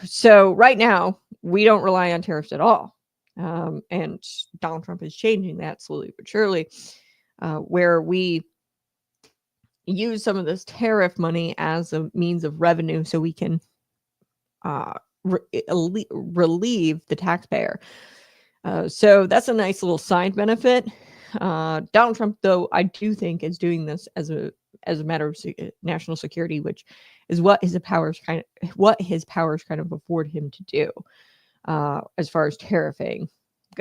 So right now we don't rely on tariffs at all. And Donald Trump is changing that slowly but surely, where we use some of this tariff money as a means of revenue so we can relieve the taxpayer. So that's a nice little side benefit. Donald Trump, though, I do think is doing this as a matter of national security, which is what his powers kind of afford him to do, as far as tariffing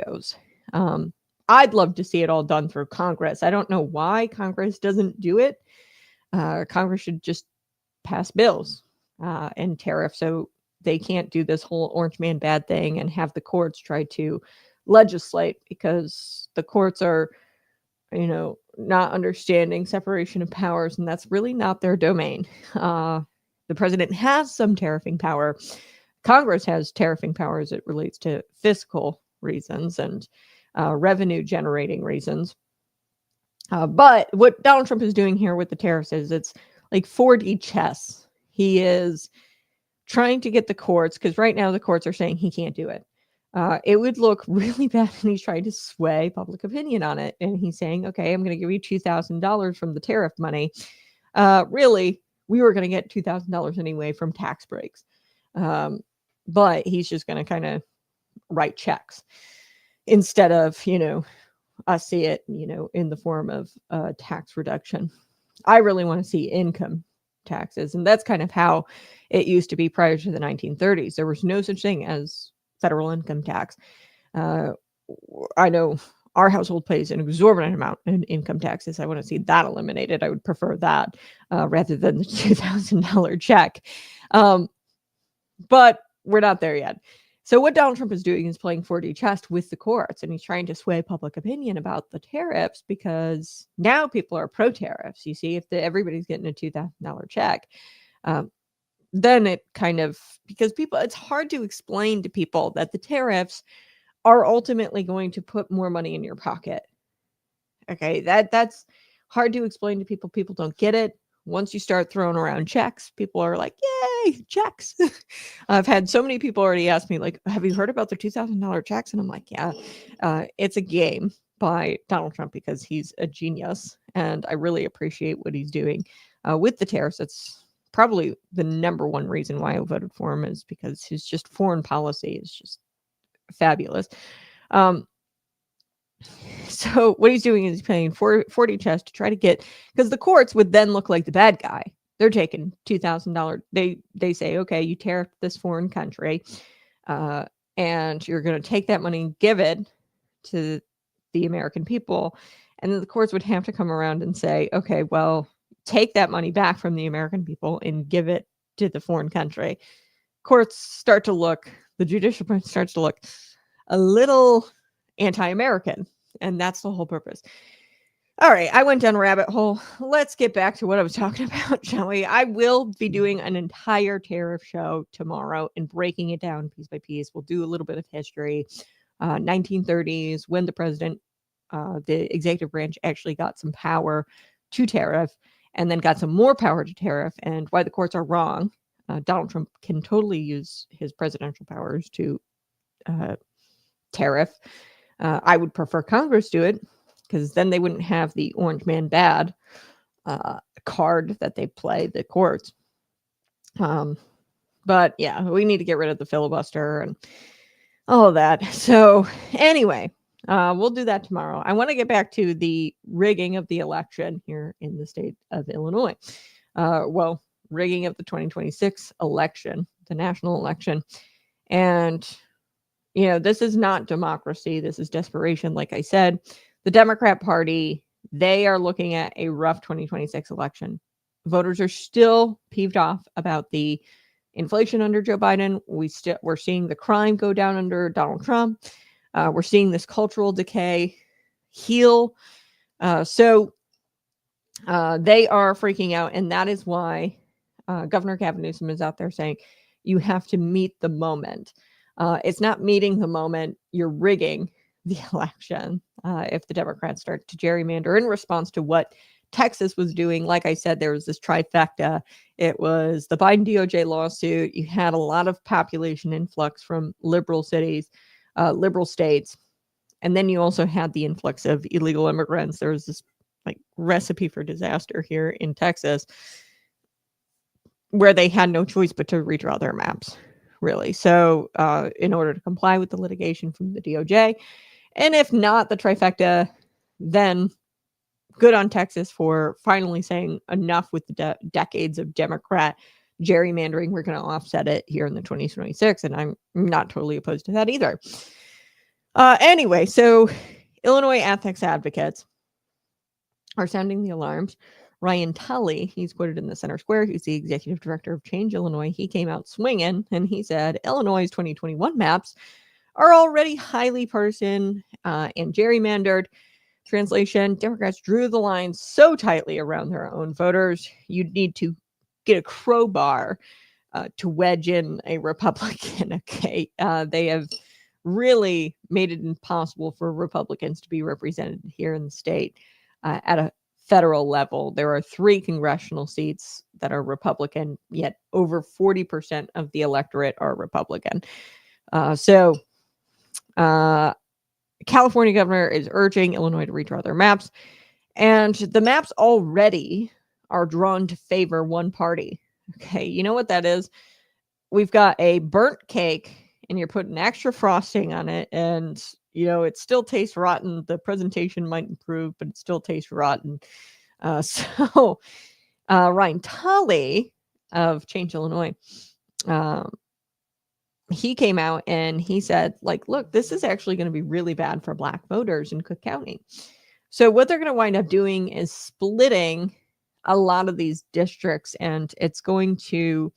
goes. I'd love to see it all done through Congress. I don't know why Congress doesn't do it. Congress should just pass bills and tariff, so they can't do this whole orange man bad thing and have the courts try to legislate, because the courts are, you know, not understanding separation of powers, and that's really not their domain. The president has some tariffing power. Congress has tariffing power as it relates to fiscal reasons and revenue generating reasons. But what Donald Trump is doing here with the tariffs is it's like 4D chess. He is trying to get the courts, because right now the courts are saying he can't do it. It would look really bad, and he's trying to sway public opinion on it. And he's saying, okay, I'm going to give you $2,000 from the tariff money. Really, we were going to get $2,000 anyway from tax breaks. But he's just going to kind of write checks instead of, you know, us see it, you know, in the form of tax reduction. I really want to see income taxes. And that's kind of how it used to be prior to the 1930s. There was no such thing as federal income tax. I know our household pays an exorbitant amount in income taxes. I want to see that eliminated. I would prefer that rather than the $2,000 check. But we're not there yet. So what Donald Trump is doing is playing 4D chess with the courts, and he's trying to sway public opinion about the tariffs, because now people are pro-tariffs. You see, if everybody's getting a $2,000 check, then it kind of, because people, it's hard to explain to people that the tariffs are ultimately going to put more money in your pocket. Okay, that's hard to explain to people. People don't get it. Once you start throwing around checks, people are like, yay, checks. I've had so many people already ask me, like, have you heard about the $2,000 checks? And I'm like, yeah, it's a game by Donald Trump, because he's a genius. And I really appreciate what he's doing with the tariffs. That's probably the number one reason why I voted for him, is because his just foreign policy is just fabulous. So what he's doing is he's playing 4D chess to try to get, because the courts would then look like the bad guy. They're taking $2,000. They say, okay, you tariff this foreign country, and you're going to take that money and give it to the American people. And then the courts would have to come around and say, okay, well, take that money back from the American people and give it to the foreign country. Courts start to look, the judicial branch starts to look a little anti-American, and that's the whole purpose. All right, I went down a rabbit hole. Let's get back to what I was talking about, shall we? I will be doing an entire tariff show tomorrow and breaking it down piece by piece. We'll do a little bit of history, 1930s, when the president, the executive branch, actually got some power to tariff, and then got some more power to tariff, and why the courts are wrong. Donald Trump can totally use his presidential powers to tariff. I would prefer Congress do it, because then they wouldn't have the orange man bad card that they play, the courts. But yeah, we need to get rid of the filibuster and all of that. So anyway, we'll do that tomorrow. I want to get back to the rigging of the election here in the state of Illinois. Well, rigging of the 2026 election, the national election. And, you know, this is not democracy. This is desperation. Like I said, the Democrat Party, they are looking at a rough 2026 election. Voters are still peeved off about the inflation under Joe Biden. We're seeing the crime go down under Donald Trump. We're seeing this cultural decay heal. So they are freaking out. And that is why Governor Gavin Newsom is out there saying, you have to meet the moment. It's not meeting the moment. You're rigging the election if the Democrats start to gerrymander in response to what Texas was doing. Like I said, there was this trifecta. It was the Biden DOJ lawsuit. You had a lot of population influx from liberal cities, liberal states. And then you also had the influx of illegal immigrants. There was this like recipe for disaster here in Texas where they had no choice but to redraw their maps, really. So in order to comply with the litigation from the DOJ, and if not the trifecta, then good on Texas for finally saying enough with the decades of Democrat gerrymandering. We're going to offset it here in the 2026, and I'm not totally opposed to that either. Anyway, so Illinois ethics advocates are sounding the alarms. Ryan Tully, he's quoted in the Center Square, who's the executive director of Change Illinois. He came out swinging, and he said Illinois' 2021 maps are already highly partisan and gerrymandered. Translation, Democrats drew the line so tightly around their own voters, you'd need to get a crowbar to wedge in a Republican. Okay, they have really made it impossible for Republicans to be represented here in the state at a federal level. There are 3 congressional seats that are Republican, yet over 40% of the electorate are Republican. So California governor is urging Illinois to redraw their maps, and the maps already are drawn to favor one party. Okay, you know what that is? We've got a burnt cake, and you're putting extra frosting on it, and you know it still tastes rotten. The presentation might improve, but it still tastes rotten. So Ryan Tully of Change Illinois, he came out and he said, like, look, this is actually going to be really bad for Black voters in Cook County. So what they're going to wind up doing is splitting a lot of these districts, and it's going to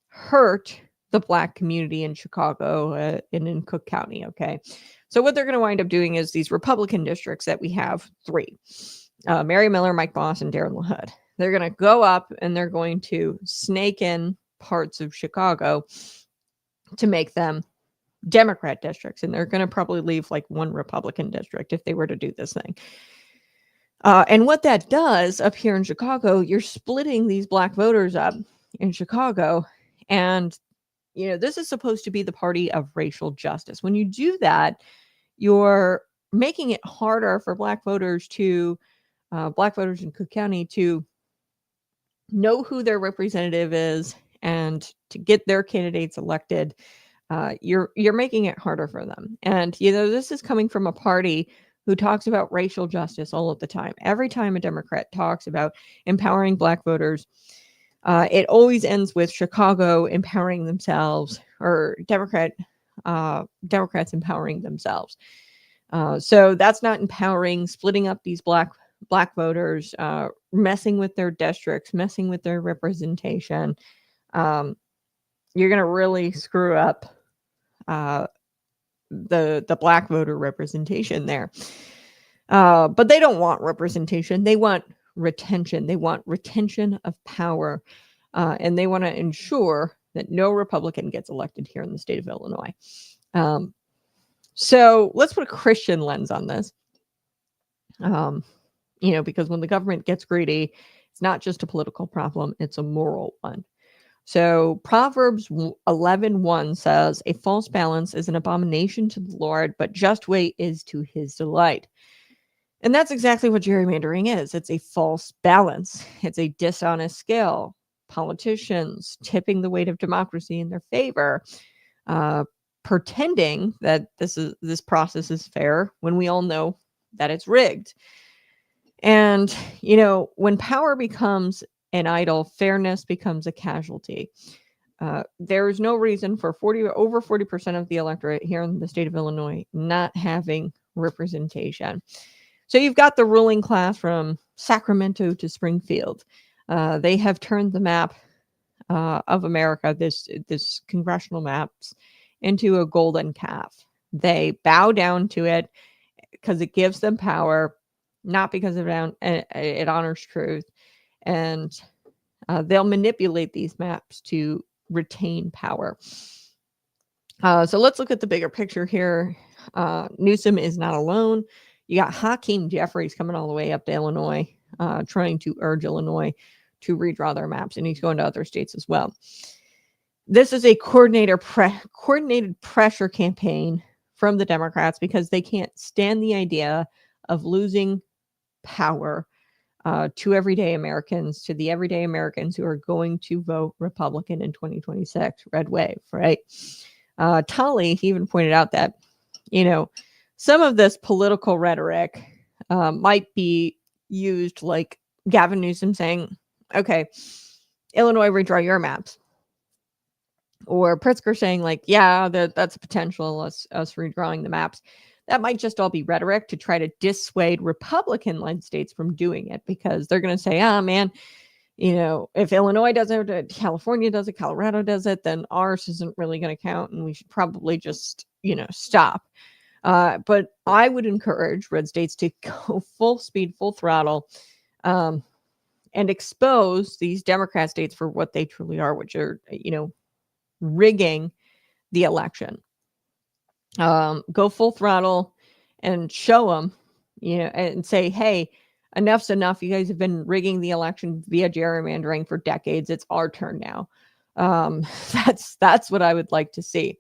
hurt the Black community in Chicago and in Cook County. Okay. So what they're going to wind up doing is these Republican districts that we have 3, Mary Miller, Mike Boss, and Darren LaHood. They're going to go up and they're going to snake in parts of Chicago to make them Democrat districts. And they're going to probably leave like 1 Republican district if they were to do this thing. And what that does up here in Chicago, you're splitting these Black voters up in Chicago. And, you know, this is supposed to be the party of racial justice. When you do that, you're making it harder for Black voters to, Black voters in Cook County to know who their representative is and to get their candidates elected. You're making it harder for them. And, you know, this is coming from a party who talks about racial justice all of the time. Every time a Democrat talks about empowering Black voters, it always ends with Chicago empowering themselves, or Democrats empowering themselves. So that's not empowering. Splitting up these Black voters, messing with their districts, messing with their representation. You're going to really screw up the Black voter representation there. But they don't want representation. They want retention. They want retention of power. And they want to ensure that no Republican gets elected here in the state of Illinois. So let's put a Christian lens on this. You know, because when the government gets greedy, it's not just a political problem, it's a moral one. So Proverbs 11:1 says, a false balance is an abomination to the Lord, but just weight is to his delight. And that's exactly what gerrymandering is. It's a false balance. It's a dishonest scale. politicians tipping the weight of democracy in their favor, pretending that this process is fair when we all know that it's rigged. And, when power becomes an idol, fairness becomes a casualty. There is no reason for over 40% of the electorate here in the state of Illinois not having representation. So you've got the ruling class from Sacramento to Springfield. They have turned the map of America, this congressional maps, into a golden calf. They bow down to it because it gives them power, not because it honors truth. And they'll manipulate these maps to retain power. So let's look at the bigger picture here. Newsom is not alone. You got Hakeem Jeffries coming all the way up to Illinois, trying to urge Illinois to redraw their maps, and he's going to other states as well. This is a coordinated pressure campaign from the Democrats because they can't stand the idea of losing power to everyday Americans, to the everyday Americans who are going to vote Republican in 2026, red wave, right? Tully even pointed out that, some of this political rhetoric might be used like Gavin Newsom saying, okay, Illinois, redraw your maps. Or Pritzker saying like, yeah, that's a potential, us redrawing the maps. That might just all be rhetoric to try to dissuade Republican-led states from doing it, because they're going to say, man, if Illinois does it, California does it, Colorado does it, then ours isn't really going to count, and we should probably just, stop. But I would encourage red states to go full speed, full throttle, and expose these Democrat states for what they truly are, which are, rigging the election. Go full throttle and show them, and say, hey, enough's enough. You guys have been rigging the election via gerrymandering for decades. It's our turn now. That's what I would like to see.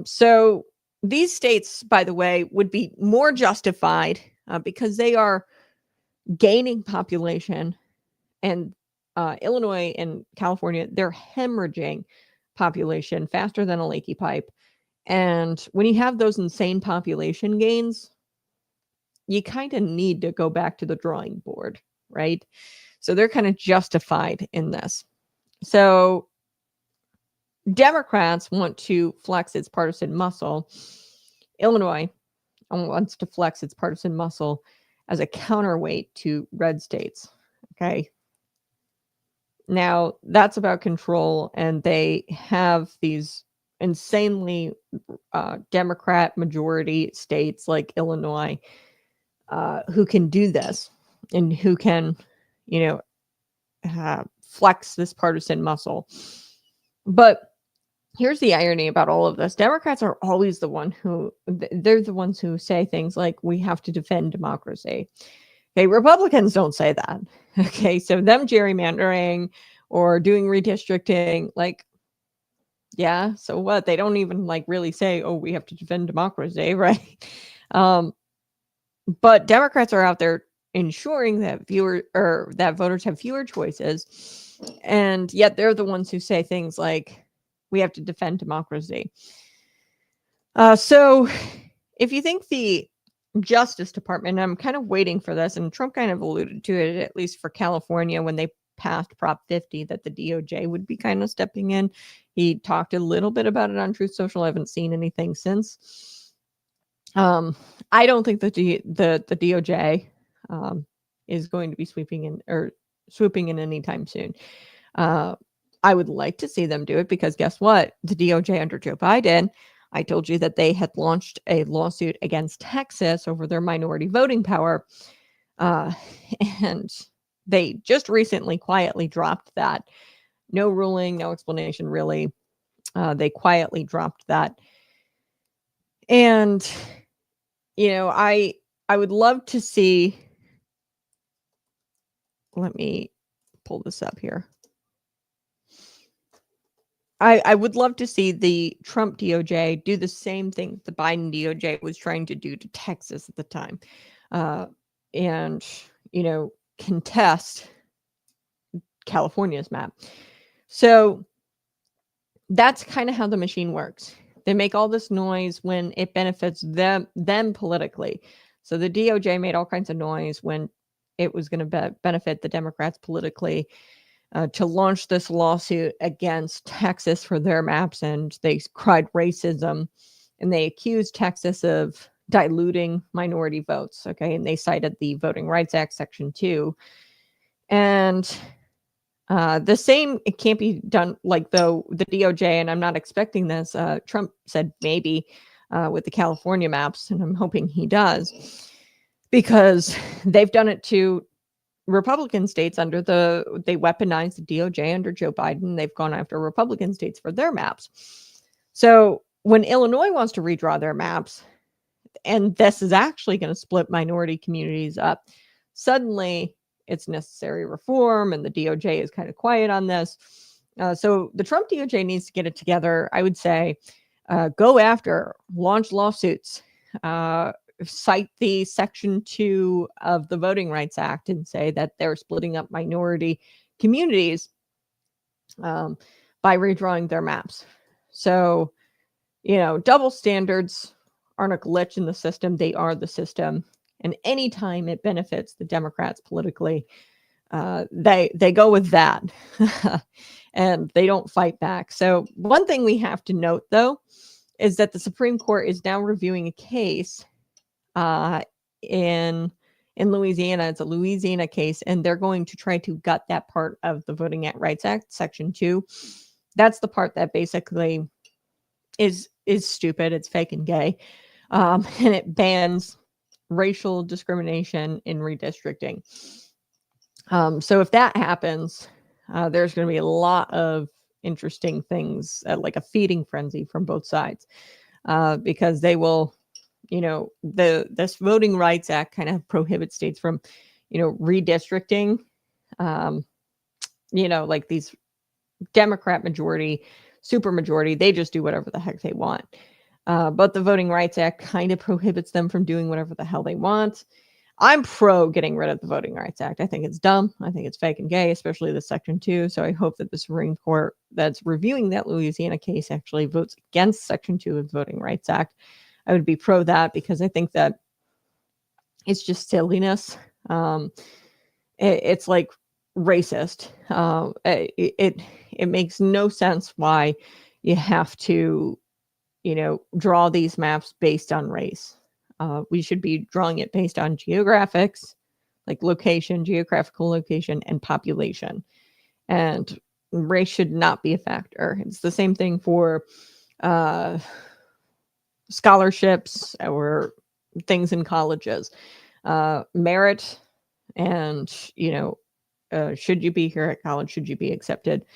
So these states, by the way, would be more justified because they are gaining population, and Illinois and California, they're hemorrhaging population faster than a leaky pipe. And when you have those insane population gains, you kind of need to go back to the drawing board, right? So they're kind of justified in this. So Democrats want to flex its partisan muscle. Illinois wants to flex its partisan muscle as a counterweight to red states. Okay. Now that's about control, and they have these insanely Democrat majority states like Illinois who can do this and who can, flex this partisan muscle. But here's the irony about all of this. Democrats are always the ones who say things like, we have to defend democracy. Okay, Republicans don't say that. Okay, so them gerrymandering or doing redistricting, like, yeah, so what? They don't even really say, oh, we have to defend democracy, right? But Democrats are out there ensuring that that voters have fewer choices, and yet they're the ones who say things like, we have to defend democracy. So if you think the Justice Department, I'm kind of waiting for this, and Trump kind of alluded to it, at least for California, when they passed Prop 50, that the DOJ would be kind of stepping in. He talked a little bit about it on Truth Social. I haven't seen anything since. I don't think that the DOJ is going to be swooping in anytime soon. I would like to see them do it, because guess what? The DOJ under Joe Biden, I told you that they had launched a lawsuit against Texas over their minority voting power. And they just recently quietly dropped that. No ruling, no explanation, really. They quietly dropped that. And, I would love to see, let me pull this up here. I would love to see the Trump DOJ do the same thing the Biden DOJ was trying to do to Texas at the time. And, contest California's map. So that's kind of how the machine works. They make all this noise when it benefits them politically. So the DOJ made all kinds of noise when it was going to benefit the Democrats politically to launch this lawsuit against Texas for their maps, and they cried racism, and they accused Texas of diluting minority votes. Okay, and they cited the Voting Rights Act, Section 2, and the same, it can't be done like though the DOJ, and I'm not expecting this. Trump said maybe with the California maps, and I'm hoping he does, because they've done it to Republican states they weaponized the DOJ under Joe Biden. They've gone after Republican states for their maps. So when Illinois wants to redraw their maps, and this is actually going to split minority communities up, suddenly it's necessary reform, and the DOJ is kind of quiet on this. So the Trump DOJ needs to get it together. I would say go after, launch lawsuits, cite the Section 2 of the Voting Rights Act and say that they're splitting up minority communities by redrawing their maps. So, double standards aren't a glitch in the system. They are the system. And anytime it benefits the Democrats politically, they go with that and they don't fight back. So one thing we have to note, though, is that the Supreme Court is now reviewing a case in Louisiana. It's a Louisiana case, and they're going to try to gut that part of the Voting Rights Act, Section 2. That's the part that basically is stupid. It's fake and gay, and it bans racial discrimination in redistricting. So if that happens, there's going to be a lot of interesting things, like a feeding frenzy from both sides, because they will, this Voting Rights Act kind of prohibits states from, redistricting, like these Democrat majority, super majority, they just do whatever the heck they want. But the Voting Rights Act kind of prohibits them from doing whatever the hell they want. I'm pro getting rid of the Voting Rights Act. I think it's dumb. I think it's fake and gay, especially the Section 2. So I hope that the Supreme Court that's reviewing that Louisiana case actually votes against Section 2 of the Voting Rights Act. I would be pro that, because I think that it's just silliness. It's like racist. It makes no sense why you have to draw these maps based on race. We should be drawing it based on geographics, like location, geographical location, and population. And race should not be a factor. It's the same thing for scholarships or things in colleges. Merit and, should you be here at college? Should you be accepted?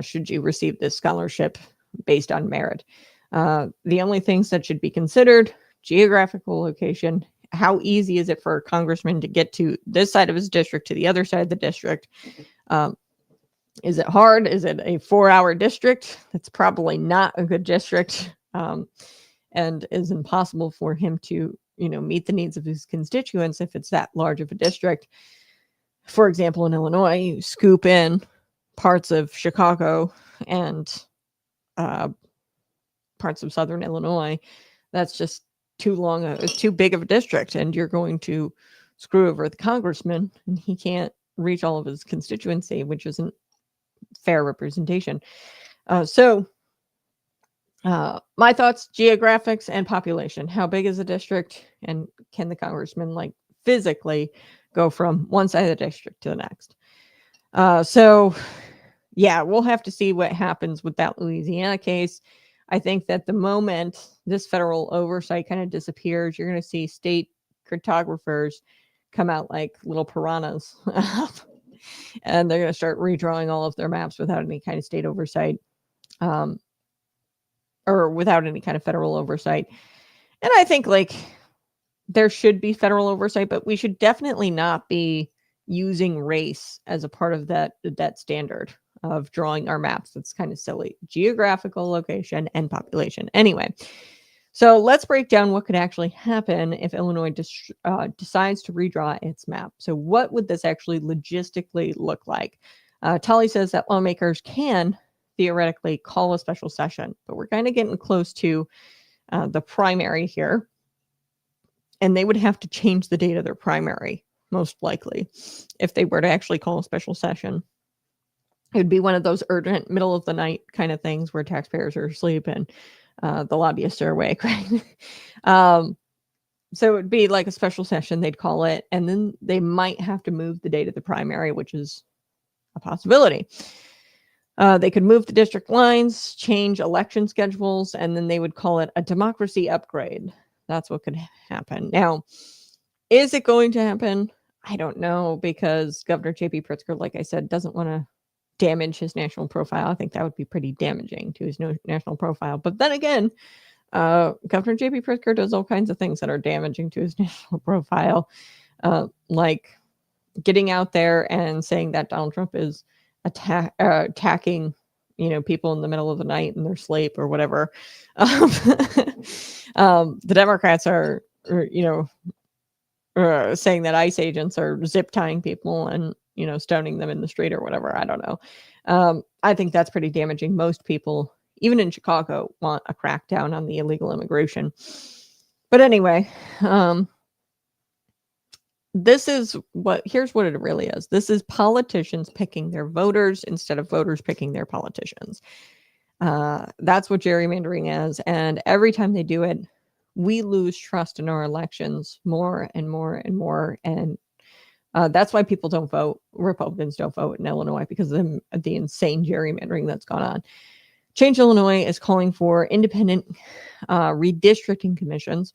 Should you receive this scholarship based on merit? The only things that should be considered: geographical location. How easy is it for a congressman to get to this side of his district to the other side of the district? Is it hard? Is it a 4-hour district? That's probably not a good district, and is impossible for him to, meet the needs of his constituents if it's that large of a district. For example, in Illinois, you scoop in parts of Chicago and parts of Southern Illinois. That's just too big of a district, and you're going to screw over the congressman, and he can't reach all of his constituency, which isn't fair representation. So my thoughts: geographics and population. How big is the district, and can the congressman physically go from one side of the district to the next? So yeah, we'll have to see what happens with that Louisiana case. I think that the moment this federal oversight kind of disappears, you're going to see state cartographers come out like little piranhas and they're going to start redrawing all of their maps without any kind of state oversight, or without any kind of federal oversight. And I think there should be federal oversight, but we should definitely not be using race as a part of that standard of drawing our maps. That's kind of silly. Geographical location and population. Anyway, so let's break down what could actually happen if Illinois decides to redraw its map. So what would this actually logistically look like? Tully says that lawmakers can theoretically call a special session, but we're kind of getting close to the primary here. And they would have to change the date of their primary, most likely, if they were to actually call a special session. It would be one of those urgent middle of the night kind of things where taxpayers are asleep and the lobbyists are awake, right? So it would be like a special session, they'd call it, and then they might have to move the date of the primary, which is a possibility. They could move the district lines, change election schedules, and then they would call it a democracy upgrade. That's what could happen. Now, is it going to happen? I don't know, because Governor J.B. Pritzker, like I said, doesn't want to damage his national profile. I think that would be pretty damaging to his national profile. But then again, Governor J.B. Pritzker does all kinds of things that are damaging to his national profile, like getting out there and saying that Donald Trump is attacking, people in the middle of the night in their sleep or whatever. The Democrats are saying that ICE agents are zip tying people and stoning them in the street or whatever. I don't know. I think that's pretty damaging. Most people, even in Chicago, want a crackdown on the illegal immigration. But anyway, here's what it really is. This is politicians picking their voters instead of voters picking their politicians. That's what gerrymandering is. And every time they do it, we lose trust in our elections more and more and more. And that's why people don't vote. Republicans don't vote in Illinois, because of the insane gerrymandering that's gone on. Change Illinois is calling for independent redistricting commissions,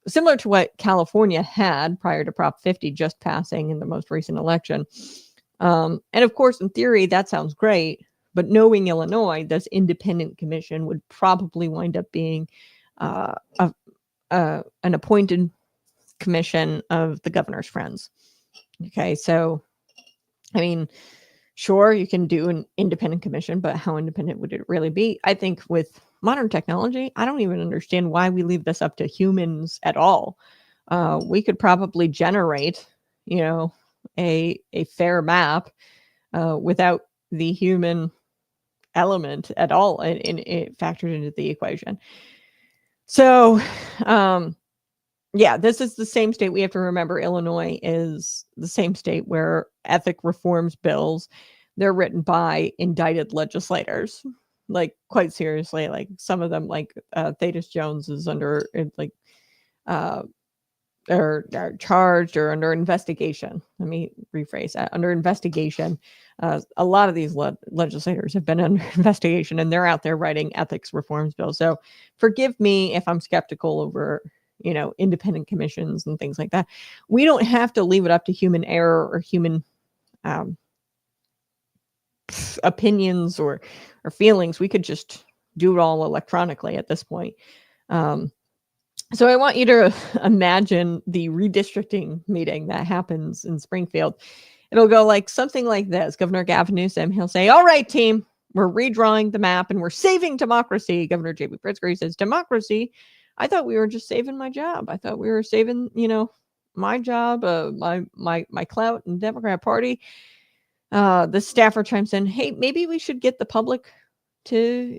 similar to what California had prior to Prop 50 just passing in the most recent election. And of course, in theory, that sounds great. But knowing Illinois, this independent commission would probably wind up being an appointed commission of the governor's friends. Okay, so, I mean, sure, you can do an independent commission, but how independent would it really be? I think with modern technology, I don't even understand why we leave this up to humans at all. We could probably generate, a fair map without the human element at all in factored into the equation. So, this is the same state. We have to remember Illinois is the same state where ethic reforms bills, they're written by indicted legislators. Like, quite seriously, like some of them, like Thaddeus Jones is under or charged or under investigation. Let me rephrase that. Under investigation. A lot of these legislators have been under investigation, and they're out there writing ethics reforms bills. So forgive me if I'm skeptical over, independent commissions and things like that. We don't have to leave it up to human error or human opinions or feelings. We could just do it all electronically at this point. So I want you to imagine the redistricting meeting that happens in Springfield. It'll go like something like this. Governor Gavin Newsom, he'll say, all right, team, we're redrawing the map and we're saving democracy. Governor J.B. Pritzker, he says, democracy? I thought we were just saving my job. I thought we were saving, my job, my clout in the Democrat Party. The staffer chimes in, hey, maybe we should get the public to,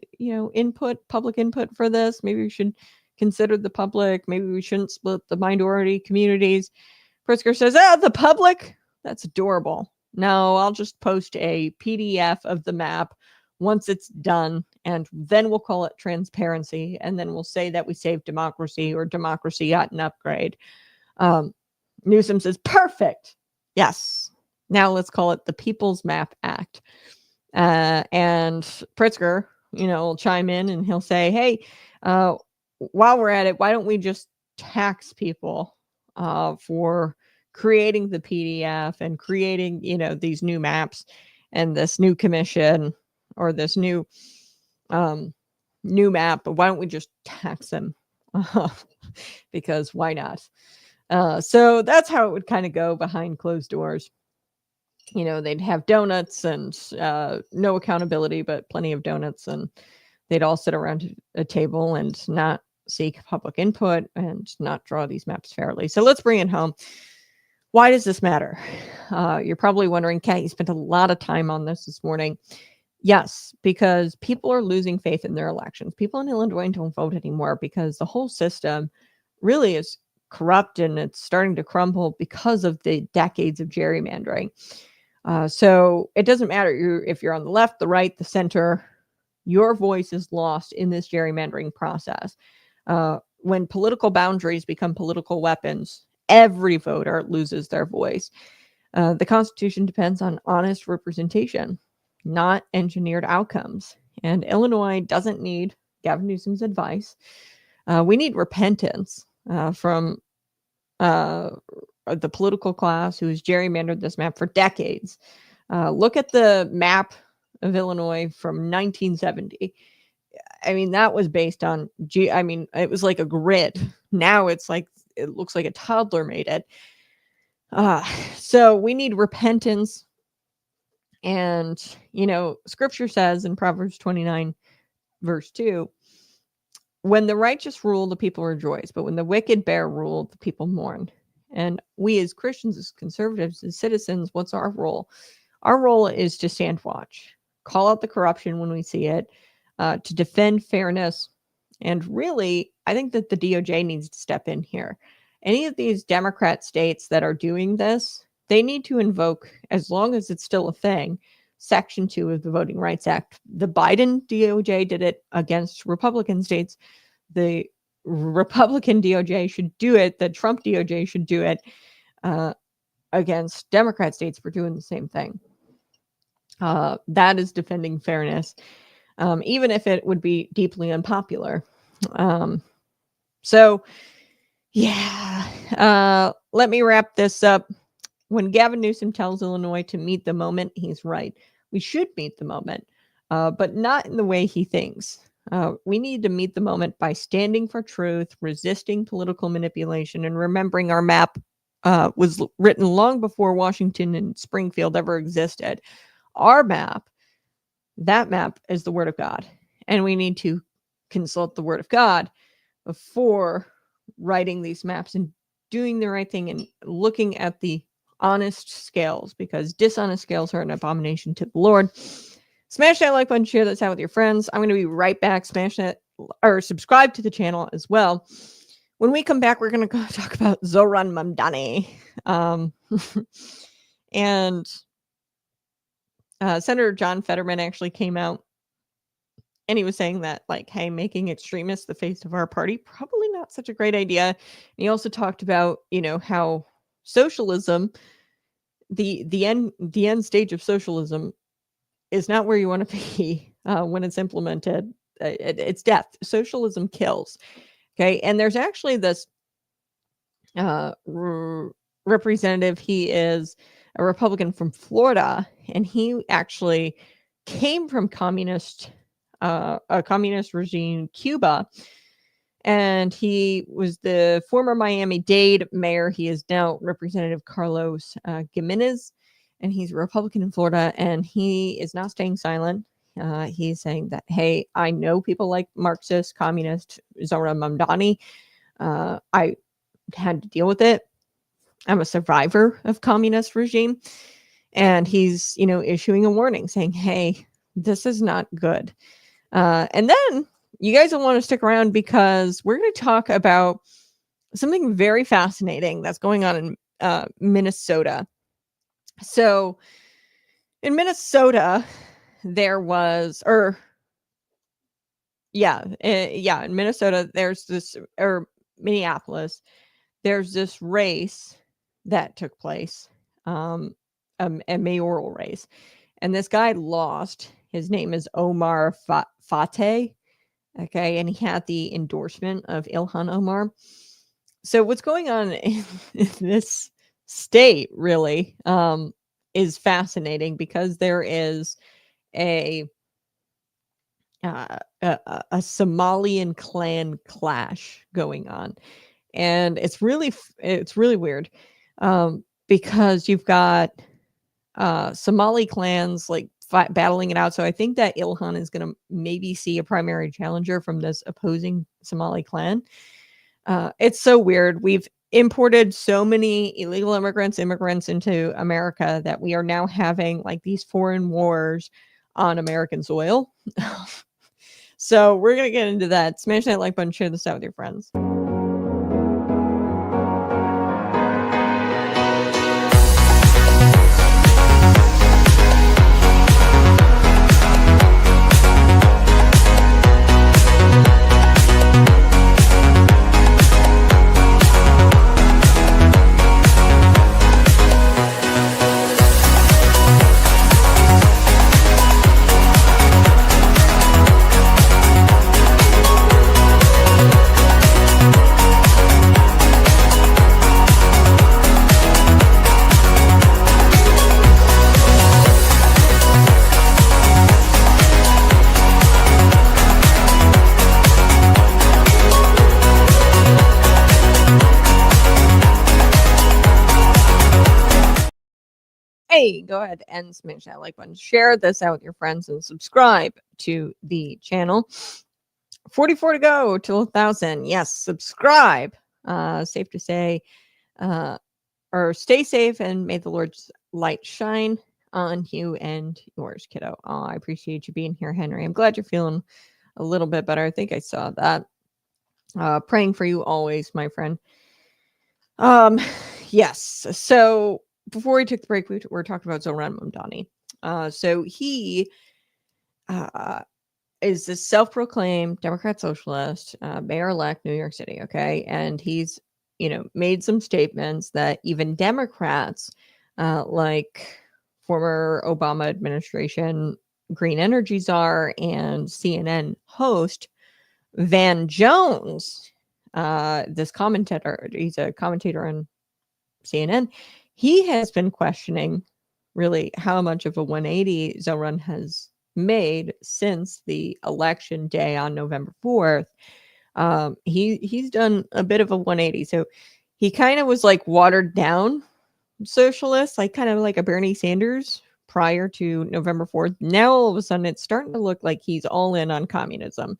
public input for this. Maybe we should consider the public. Maybe we shouldn't split the minority communities. Pritzker says, the public? That's adorable. No, I'll just post a PDF of the map once it's done, and then we'll call it transparency, and then we'll say that we saved democracy or democracy got an upgrade. Newsom says, perfect. Yes. Now let's call it the People's Map Act. And Pritzker, will chime in and he'll say, hey, while we're at it, why don't we just tax people for creating the PDF and creating, these new maps and this new commission or this new map? But why don't we just tax them? Because why not? So that's how it would kind of go behind closed doors. They'd have donuts and no accountability, but plenty of donuts, and they'd all sit around a table and not seek public input and not draw these maps fairly. So let's bring it home. Why does this matter? You're probably wondering, Kat, you spent a lot of time on this morning. Yes, because people are losing faith in their elections. People in Illinois don't vote anymore because the whole system really is corrupt and it's starting to crumble because of the decades of gerrymandering. So it doesn't matter if you're on the left, the right, the center, your voice is lost in this gerrymandering process. When political boundaries become political weapons, every voter loses their voice. The Constitution depends on honest representation, not engineered outcomes. And Illinois doesn't need Gavin Newsom's advice. We need repentance from the political class who has gerrymandered this map for decades. Look at the map of Illinois from 1970. I mean, that was based on, it was like a grid. Now it's like, it looks like a toddler made it. So we need repentance. And, scripture says in Proverbs 29, verse 2, when the righteous rule, the people rejoice, but when the wicked bear rule, the people mourn. And we as Christians, as conservatives, as citizens, what's our role? Our role is to stand watch, call out the corruption when we see it, to defend fairness. And really, I think that the DOJ needs to step in here. Any of these Democrat states that are doing this, they need to invoke, as long as it's still a thing, Section 2 of the Voting Rights Act. The Biden DOJ did it against Republican states. The Republican DOJ should do it. The Trump DOJ should do it against Democrat states for doing the same thing. That is defending fairness, even if it would be deeply unpopular. So, yeah, let me wrap this up. When Gavin Newsom tells Illinois to meet the moment, he's right. We should meet the moment, but not in the way he thinks. We need to meet the moment by standing for truth, resisting political manipulation, and remembering our map was written long before Washington and Springfield ever existed. Our map, that map is the Word of God, and we need to consult the Word of God before writing these maps and doing the right thing and looking at the honest scales, because dishonest scales are an abomination to the Lord. Smash that like button, share this out with your friends. I'm going to be right back. Smash that or subscribe to the channel as well. When we come back, we're going to talk about Zoran Mamdani. And Senator John Fetterman actually came out and he was saying that, like, hey, making extremists the face of our party, probably not such a great idea. And he also talked about, how socialism, the end stage of socialism is not where you want to be when it's implemented. It's death. Socialism kills. Okay. And there's actually this representative. He is a Republican from Florida, and he actually came from a communist regime, Cuba. And he was the former Miami-Dade mayor. He is now Representative Carlos Gimenez, and he's a Republican in Florida, and he is not staying silent. He's saying that, hey, I know people like Marxist, communist, Zoran Mamdani. I had to deal with it. I'm a survivor of communist regime. And he's, issuing a warning saying, hey, this is not good. And then you guys will want to stick around because we're going to talk about something very fascinating that's going on in Minnesota. So in Minnesota, there was, in Minnesota, there's this, or Minneapolis, there's this race that took place, a mayoral race. And this guy lost. His name is Omar Fateh. Okay. And he had the endorsement of Ilhan Omar. So what's going on in this state really is fascinating, because there is a Somalian clan clash going on. And it's really weird because you've got Somali clans like battling it out. So I think that Ilhan is going to maybe see a primary challenger from this opposing Somali clan. It's so weird. imported so many illegal immigrants into America that we are now having like these foreign wars on American soil. So we're going to get into that. Smash that like button, share this out with your friends. Hey, go ahead and smash that like button, share this out with your friends, and subscribe to the channel. 44 to go till 1,000. Yes, subscribe. Safe to say, or stay safe, and may the Lord's light shine on you and yours, kiddo. Oh, I appreciate you being here, Henry. I'm glad you're feeling a little bit better. I think I saw that. Praying for you always, my friend. Yes. So before we took the break, we were talking about Zoran Mamdani. So he is the self-proclaimed Democrat socialist, mayor-elect, New York City. Okay, and he's made some statements that even Democrats, like former Obama administration green energy czar and CNN host Van Jones, this commentator, he's a commentator on CNN. He has been questioning really how much of a 180 Zoran has made since the election day on November 4th. He's done a bit of a 180. So he kind of was like watered down socialist, like kind of like a Bernie Sanders prior to November 4th. Now all of a sudden it's starting to look like he's all in on communism.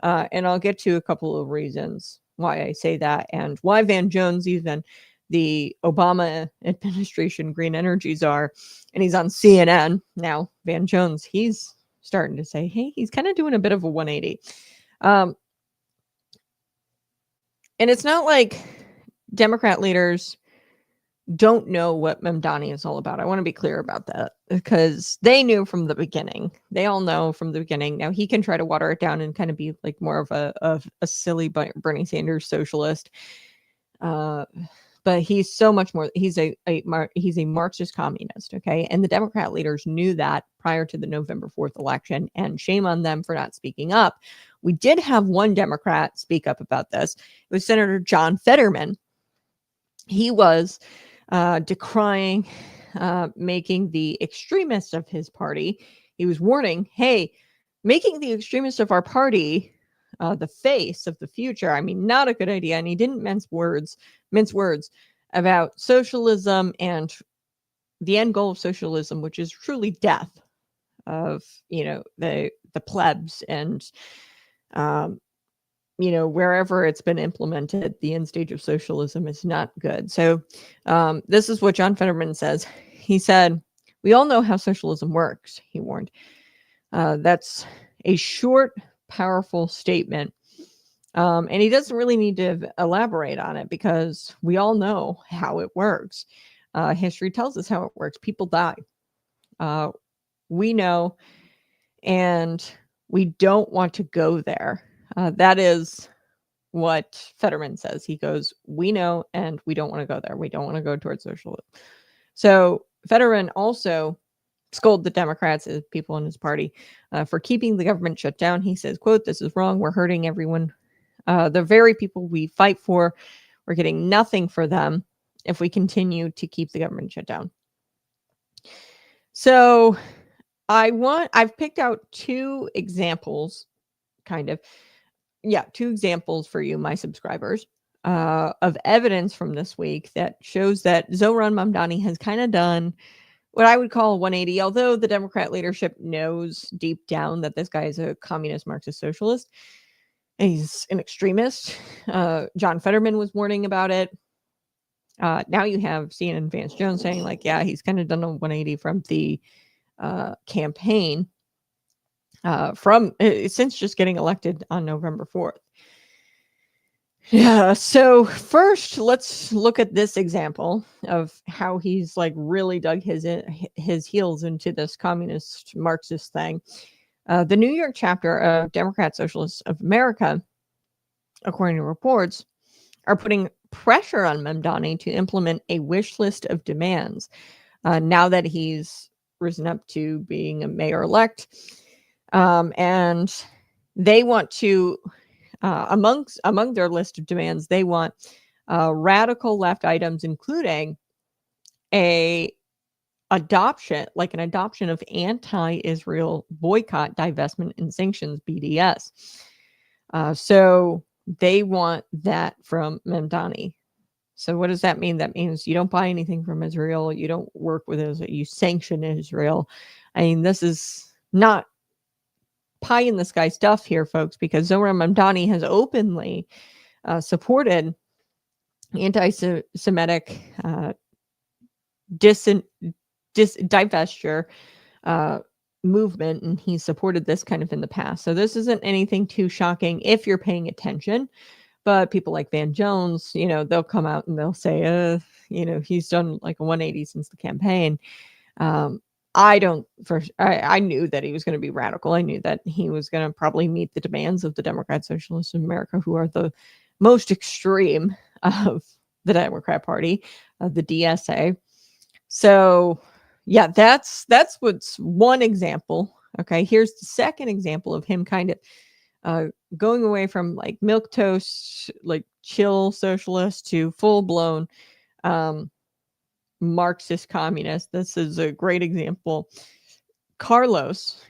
And I'll get to a couple of reasons why I say that, and why Van Jones, even the Obama administration green energy czar, and he's on CNN now. Van Jones, he's starting to say, hey, he's kind of doing a bit of a 180. And it's not like Democrat leaders don't know what Mamdani is all about. I want to be clear about that, because they knew from the beginning. They all know from the beginning. Now he can try to water it down and kind of be like more of a silly Bernie Sanders socialist. But he's so much more. He's a Marxist communist. Okay, and the Democrat leaders knew that prior to the November 4th election, and shame on them for not speaking up. We did have one Democrat speak up about this. It was Senator John Fetterman. He was decrying, making the extremists of his party. He was warning, hey, making the extremists of our party the face of the future. I mean, not a good idea. And he didn't mince words about socialism and the end goal of socialism, which is truly death of, the plebs and, wherever it's been implemented, the end stage of socialism is not good. So this is what John Fetterman says. He said, we all know how socialism works, he warned. That's a short, powerful statement. And he doesn't really need to elaborate on it, because we all know how it works. History tells us how it works. People die. We know, and we don't want to go there. That is what Fetterman says. He goes, we know, and we don't want to go there. We don't want to go towards socialism. So Fetterman also scolded the Democrats, as people in his party, for keeping the government shut down. He says, quote, this is wrong. We're hurting everyone. The very people we fight for, we're getting nothing for them if we continue to keep the government shut down. So I've picked out two examples, two examples for you, my subscribers, of evidence from this week that shows that Zoran Mamdani has kind of done what I would call a 180, although the Democrat leadership knows deep down that this guy is a communist Marxist socialist. And he's an extremist. John Fetterman was warning about it. Now you have CNN Vance Jones saying, like, yeah, he's kind of done a 180 from the campaign since just getting elected on November 4th. Yeah, so first let's look at this example of how he's like really dug his heels into this communist Marxist thing. The New York chapter of Democrat Socialists of America, according to reports, are putting pressure on Mamdani to implement a wish list of demands now that he's risen up to being a mayor-elect. And they want to, among their list of demands, they want radical left items, including an adoption of anti-Israel boycott, divestment, and sanctions, BDS. So they want that from Mamdani. So what does that mean? That means you don't buy anything from Israel. You don't work with Israel. You sanction Israel. I mean, this is not pie in the sky stuff here, folks, because Zohran Mamdani has openly supported anti-Semitic divestiture movement, and he supported this kind of in the past. So this isn't anything too shocking if you're paying attention. But people like Van Jones, they'll come out and they'll say, he's done like a 180 since the campaign. I knew that he was going to be radical. I knew that he was going to probably meet the demands of the Democrat Socialists of America, who are the most extreme of the Democrat Party, the DSA. So, yeah, that's what's one example. Okay, here's the second example of him kind of going away from like milquetoast, like chill socialist to full-blown Marxist communist. This is a great example. Carlos,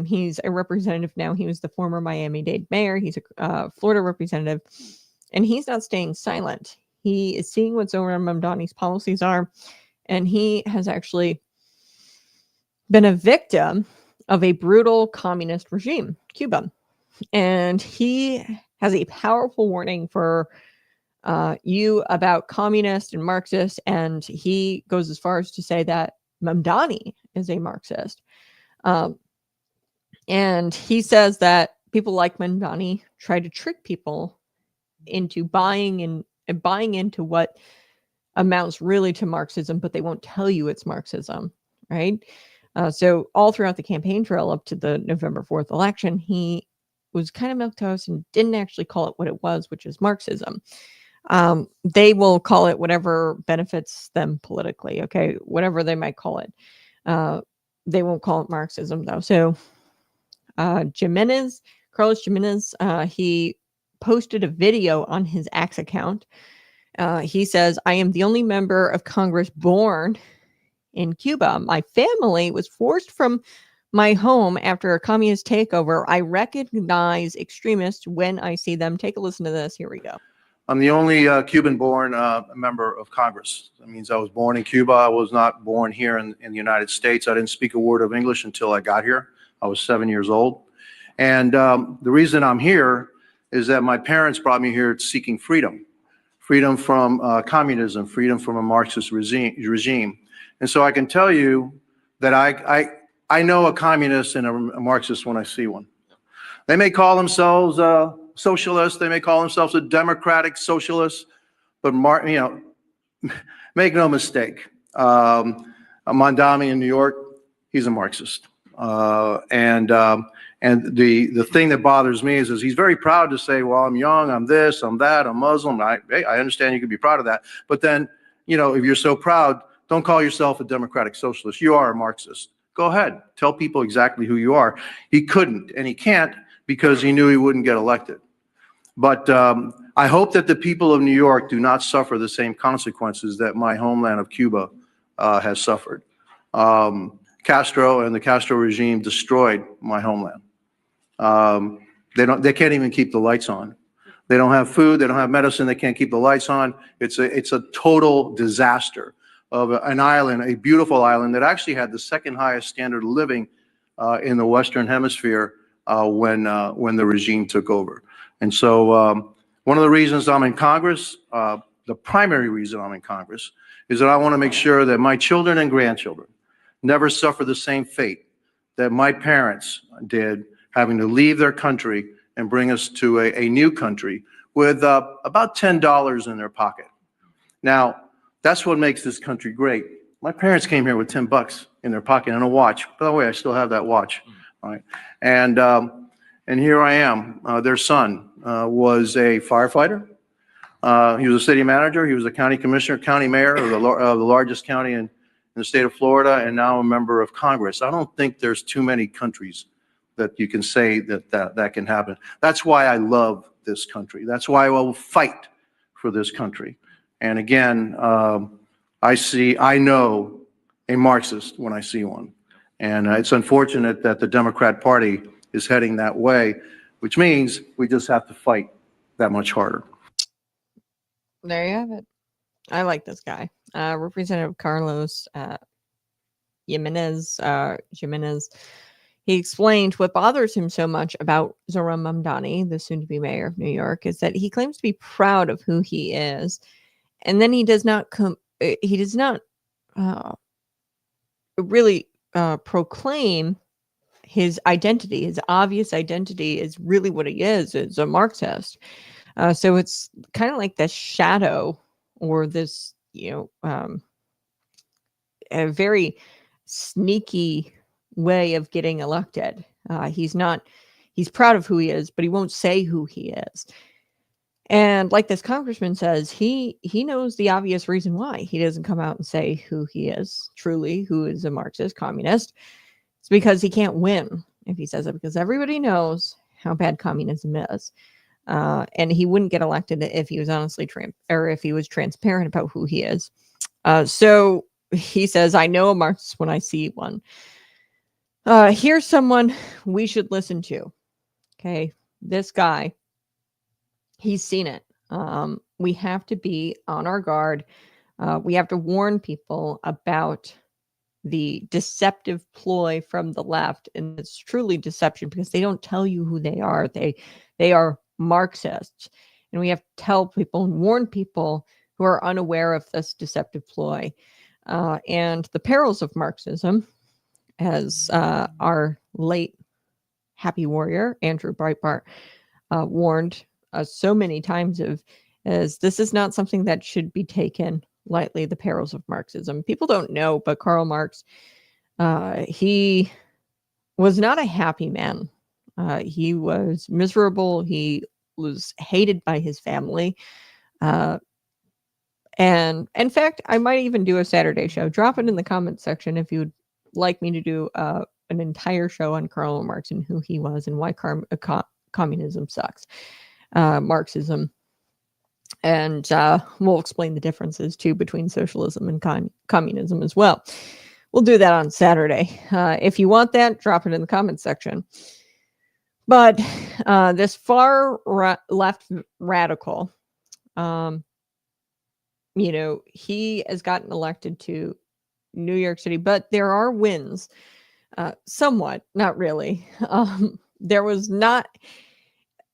he's a representative now. He was the former Miami-Dade mayor. He's a Florida representative, and he's not staying silent. He is seeing what Zohran Mamdani's policies are, and he has actually been a victim of a brutal communist regime, Cuba. And he has a powerful warning for you about communist and Marxist, and he goes as far as to say that Mamdani is a Marxist. And he says that people like Mamdani try to trick people into buying into what amounts really to Marxism, but they won't tell you it's Marxism, right? So all throughout the campaign trail up to the November 4th election, he was kind of milquetoast and didn't actually call it what it was, which is Marxism. They will call it whatever benefits them politically, okay? Whatever they might call it. They won't call it Marxism, though. So Carlos Jimenez, he posted a video on his X account. He says, "I am the only member of Congress born in Cuba. My family was forced from my home after a communist takeover. I recognize extremists when I see them." Take a listen to this. Here we go. I'm the only Cuban-born member of Congress. That means I was born in Cuba. I was not born here in the United States. I didn't speak a word of English until I got here. I was 7 years old. And the reason I'm here is that my parents brought me here seeking freedom. Freedom from communism, freedom from a Marxist regime. And so I can tell you that I know a communist and a Marxist when I see one. They may call themselves socialists. They may call themselves a democratic socialist, but make no mistake. Mamdani in New York, he's a Marxist. And the thing that bothers me is he's very proud to say, well, I'm young, I'm this, I'm that, I'm Muslim. I understand you can be proud of that. But then, if you're so proud, don't call yourself a democratic socialist. You are a Marxist. Go ahead. Tell people exactly who you are. He couldn't, and he can't because he knew he wouldn't get elected. But I hope that the people of New York do not suffer the same consequences that my homeland of Cuba has suffered. Castro and the Castro regime destroyed my homeland. They can't even keep the lights on. They don't have food. They don't have medicine. They can't keep the lights on. It's a total disaster of an island, a beautiful island that actually had the second highest standard of living in the Western Hemisphere when the regime took over. And so one of the reasons I'm in Congress, the primary reason I'm in Congress is that I want to make sure that my children and grandchildren never suffer the same fate that my parents did, having to leave their country and bring us to a new country with about $10 in their pocket. Now, that's what makes this country great. My parents came here with $10 in their pocket and a watch. By the way, I still have that watch. All right. And here I am. Their son was a firefighter. He was a city manager. He was a county commissioner, county mayor of the largest county in the state of Florida, and now a member of Congress. I don't think there's too many countries that you can say that can happen. That's why I love this country. That's why I will fight for this country. And again, I know a Marxist when I see one. And it's unfortunate that the Democrat Party is heading that way, which means we just have to fight that much harder. There you have it. I like this guy. Representative Carlos Jimenez. He explained what bothers him so much about Zohran Mamdani, the soon-to-be mayor of New York, is that he claims to be proud of who he is, and then he does not really proclaim his identity. His obvious identity is really what he is a Marxist. So it's kind of like this shadow, or this, a very sneaky way of getting elected. He's proud of who he is, but he won't say who he is. And like this congressman says, he knows the obvious reason why he doesn't come out and say who he is, truly, who is a Marxist communist. It's because he can't win if he says it, because everybody knows how bad communism is. And he wouldn't get elected if he was honestly if he was transparent about who he is. So he says, I know a Marxist when I see one. Here's someone we should listen to. Okay. This guy, he's seen it. We have to be on our guard. We have to warn people about the deceptive ploy from the left. And it's truly deception, because they don't tell you who they are. They are Marxists. And we have to tell people and warn people who are unaware of this deceptive ploy. And the perils of Marxism, as our late happy warrior, Andrew Breitbart, warned us so many times of, as this is not something that should be taken lightly, the perils of Marxism. People don't know, but Karl Marx, he was not a happy man. He was miserable. He was hated by his family. And in fact, I might even do a Saturday show. Drop it in the comments section if you'd like me to do an entire show on Karl Marx and who he was and why communism sucks. Marxism. And we'll explain the differences too between socialism and communism as well. We'll do that on Saturday. If you want that, drop it in the comments section. But this far left radical, he has gotten elected to New York City, but there are wins, somewhat, not really. There was not,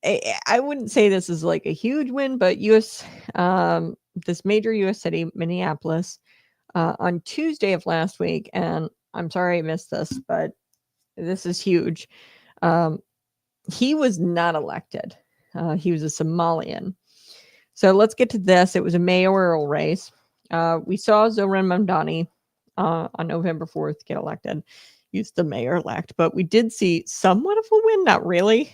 I wouldn't say this is like a huge win, but this major U.S. city, Minneapolis, on Tuesday of last week, and I'm sorry I missed this, but this is huge. He was not elected. He was a Somalian. So let's get to this. It was a mayoral race. We saw Zohran Mamdani on November 4th get elected. He's the mayor-elect, but we did see somewhat of a win, not really,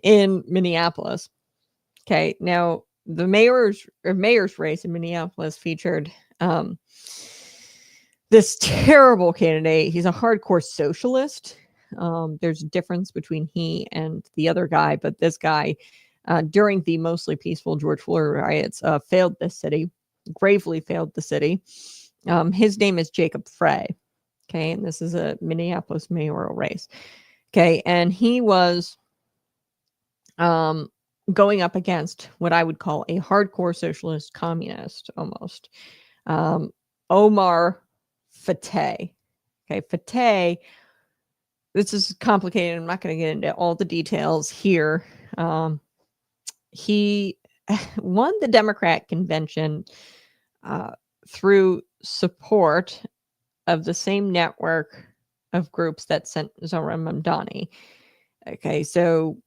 in Minneapolis. Okay, now the mayor's race in Minneapolis featured this terrible candidate. He's a hardcore socialist. There's a difference between he and the other guy, but this guy, during the mostly peaceful George Floyd riots, failed this city, gravely failed the city. His name is Jacob Frey. Okay, and this is a Minneapolis mayoral race. Okay, and he was going up against what I would call a hardcore socialist communist, almost. Omar Fateh. Okay, Fateh, this is complicated. I'm not going to get into all the details here. He won the Democrat convention through support of the same network of groups that sent Zohran Mamdani. Okay, so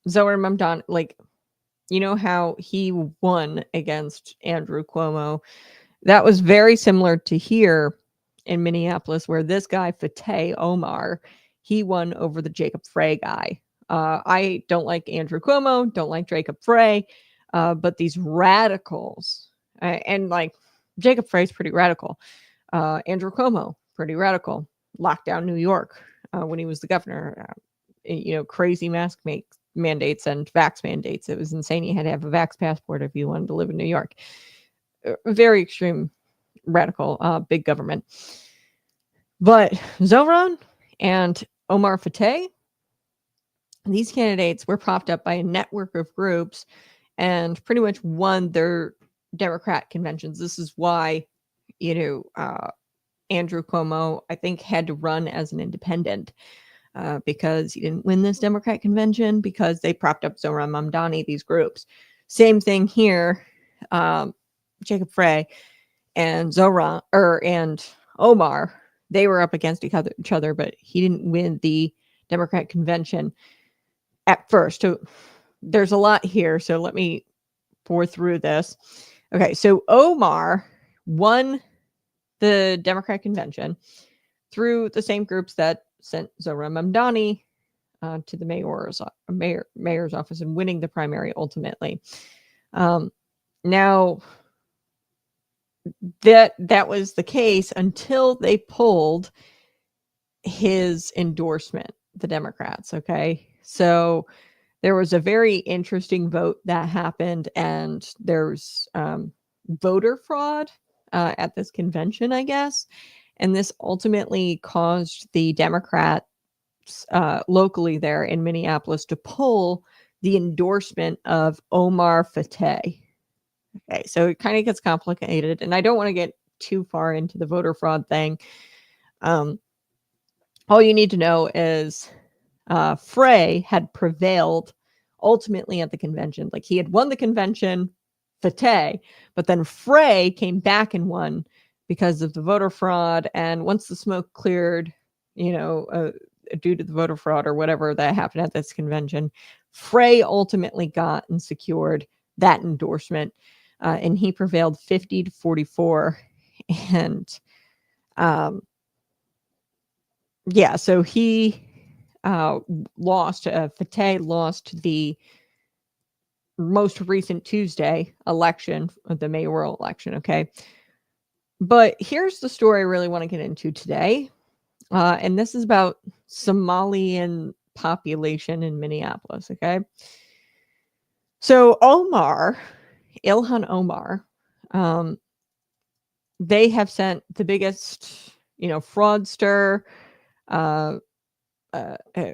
Zohran Mamdani, like, you know how he won against Andrew Cuomo? That was very similar to here in Minneapolis, where this guy, Fateh Omar, he won over the Jacob Frey guy. I don't like Andrew Cuomo, don't like Jacob Frey, but these radicals, and like Jacob Frey's pretty radical. Andrew Cuomo, pretty radical. Lockdown New York when he was the governor. Crazy mask mandates and vax mandates. It was insane. You had to have a vax passport if you wanted to live in New York. Very extreme, radical, big government. But Zohran and Omar Fateh, these candidates were propped up by a network of groups and pretty much won their Democrat conventions. This is why, Andrew Cuomo, I think, had to run as an independent because he didn't win this Democrat convention because they propped up Zohran Mamdani, these groups. Same thing here. Jacob Frey and Zohran and Omar, they were up against each other, but he didn't win the Democrat convention at first. So there's a lot here. So let me pour through this. Okay, so Omar won the Democrat convention through the same groups that sent Zohran Mamdani to the mayor's office and winning the primary ultimately. Now, that was the case until they pulled his endorsement, the Democrats. Okay, so there was a very interesting vote that happened, and there's voter fraud at this convention, I guess. And this ultimately caused the Democrats locally there in Minneapolis to pull the endorsement of Omar Fateh. Okay, so it kind of gets complicated, and I don't want to get too far into the voter fraud thing. All you need to know is Frey had prevailed ultimately at the convention. Like, he had won the convention, Fateh, but then Frey came back and won because of the voter fraud. And once the smoke cleared, due to the voter fraud or whatever that happened at this convention, Frey ultimately got and secured that endorsement. And he prevailed 50-44. And so he lost. Fateh lost the most recent Tuesday election, the mayoral election. Okay. But here's the story I really want to get into today. And this is about Somalian population in Minneapolis. Okay. So Ilhan Omar, they have sent the biggest, fraudster,